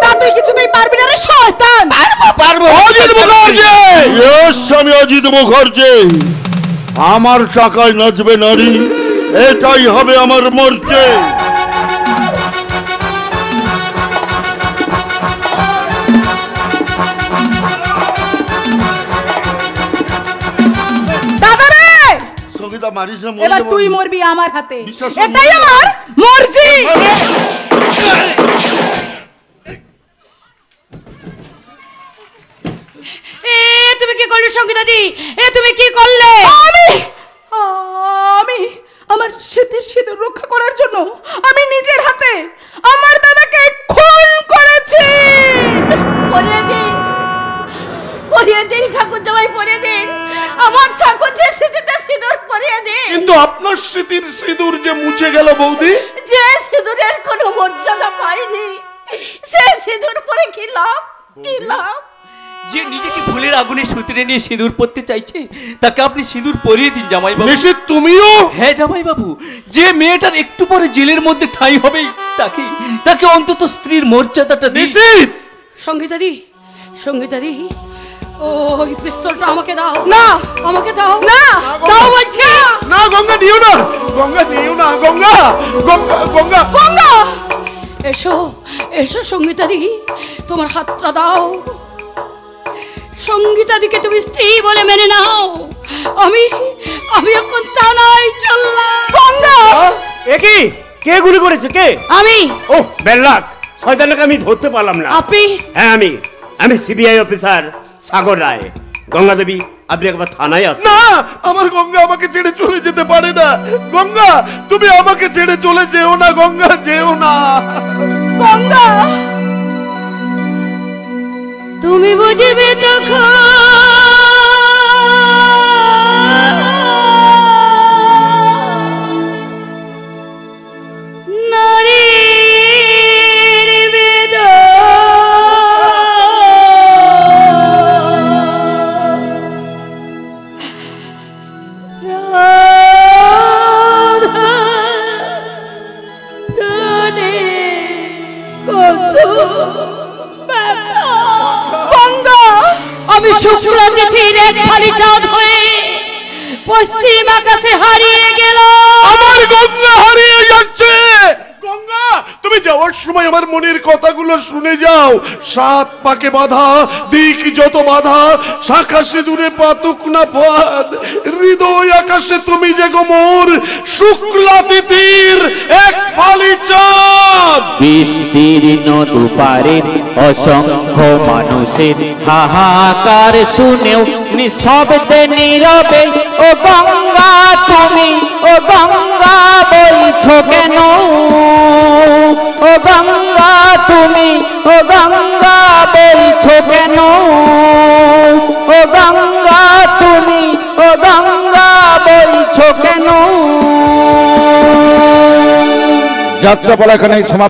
তা তুই কিছুতেই পারবি না রে শয়তান। পারবো। অজিত মুখার্জি, ইয়েস, আমি অজিত মুখার্জি। আমার টাকায় নাচবে নারী, এটাই হবে আমার মর্যাদা। সঙ্গীতা মারিস না, এবার তুই মরবি আমার হাতে, বিশ্বাস কর, এটাই আমার মর্জি। তুমি কি করলে সঙ্গীতাদি? তুমি কি করলে? আমি আমার শীতের সিঁদুর রক্ষা করার জন্য আমি নিজের হাতে আমার দাদাকে খুন করেছি। পরিয়ে দিন, পরিয়ে দিন ঠাকুর জামাই, পরিয়ে দিন আমার ঠাকুর যে স্মৃতিতে সিঁদুর পরিয়ে দিন। কিন্তু আপনার স্মৃতির সিঁদুর যে মুছে গেল বৌদি, যে সিঁদুরের কোনো মর্যাদা পায়নি, সে সিঁদুর পরে কি লাভ, কি লাভ? যে নিজেকে ভুলের আগুনে সুতরে নিয়ে সিঁদুর পরতে চাইছে তাকে আপনি সিঁদুর পরিয়ে দিন জামাই বাবু। নিশ্চিত তুমিও? হ্যাঁ জামাই বাবু, যে মেয়েটার একটু পরে জেলের মধ্যে ঠাঁই হবে তাকে তাকে অন্তত স্ত্রীর মর্যাদাটা দিন। নিশ্চিত? সঙ্গীতাদি, সঙ্গীতাদি, ওই পিস্তলটা আমাকে দাও। না, আমাকে দাও না, দাও বলছি। না গঙ্গা দিও না, গঙ্গা দিও না, গঙ্গা গঙ্গা গঙ্গা গঙ্গা। এসো এসো সঙ্গীতাদি, তোমার হাতটা দাও। সঙ্গীতাদিকে তুমি স্ত্রী বলে মেনে নাও। আমি আমি এখন তা নাই চললাম। গঙ্গা, একি কে গুলি করেছে? কে? আমি। ও বেল্লাক, শয়তানকে আমি ধরতে পারলাম না। আপনি? হ্যাঁ আমি সিবিআই অফিসার সাগর রায়। গঙ্গা দেবী, আপনি একবার থানায় আসুন। না, আমার গঙ্গা আমাকে ছেড়ে চলে যেতে পারে না। গঙ্গা, তুমি আমাকে ছেড়ে চলে যেও না, গঙ্গা যেও না। গঙ্গা, তুমি বুঝবে তখন নারীর আমি শুক্ল তিথির এক খালি চাঁদ হয়ে পশ্চিম আকাশে হারিয়ে গেল। আমার গঙ্গা হারিয়ে যাচ্ছে। গঙ্গা, তুমি যাওয়ার সময় আমার মনের কথাগুলো শুনে যাও। সাত পাকে বাধা, দিক যত বাধা, শাখা সিঁদুরে পাতুক না ফাঁদ, হৃদয় আকাশে তুমি যে গো মোর শুক্লা তিথির এক ফালি চাঁদ। বিস্তীর্ণ দুপারের অসংখ্য মানুষের হাহাকার শুনেও নিঃশব্দে নীরবে ও গঙ্গা তুমি, ও গঙ্গা বইছো কেন? ও গঙ্গা তুমি, ও গঙ্গা বইছো কেন? ও গঙ্গা তুমি, ও গঙ্গা বইছো কেন? যাত্রা বলা এখানে সমাপ্ত।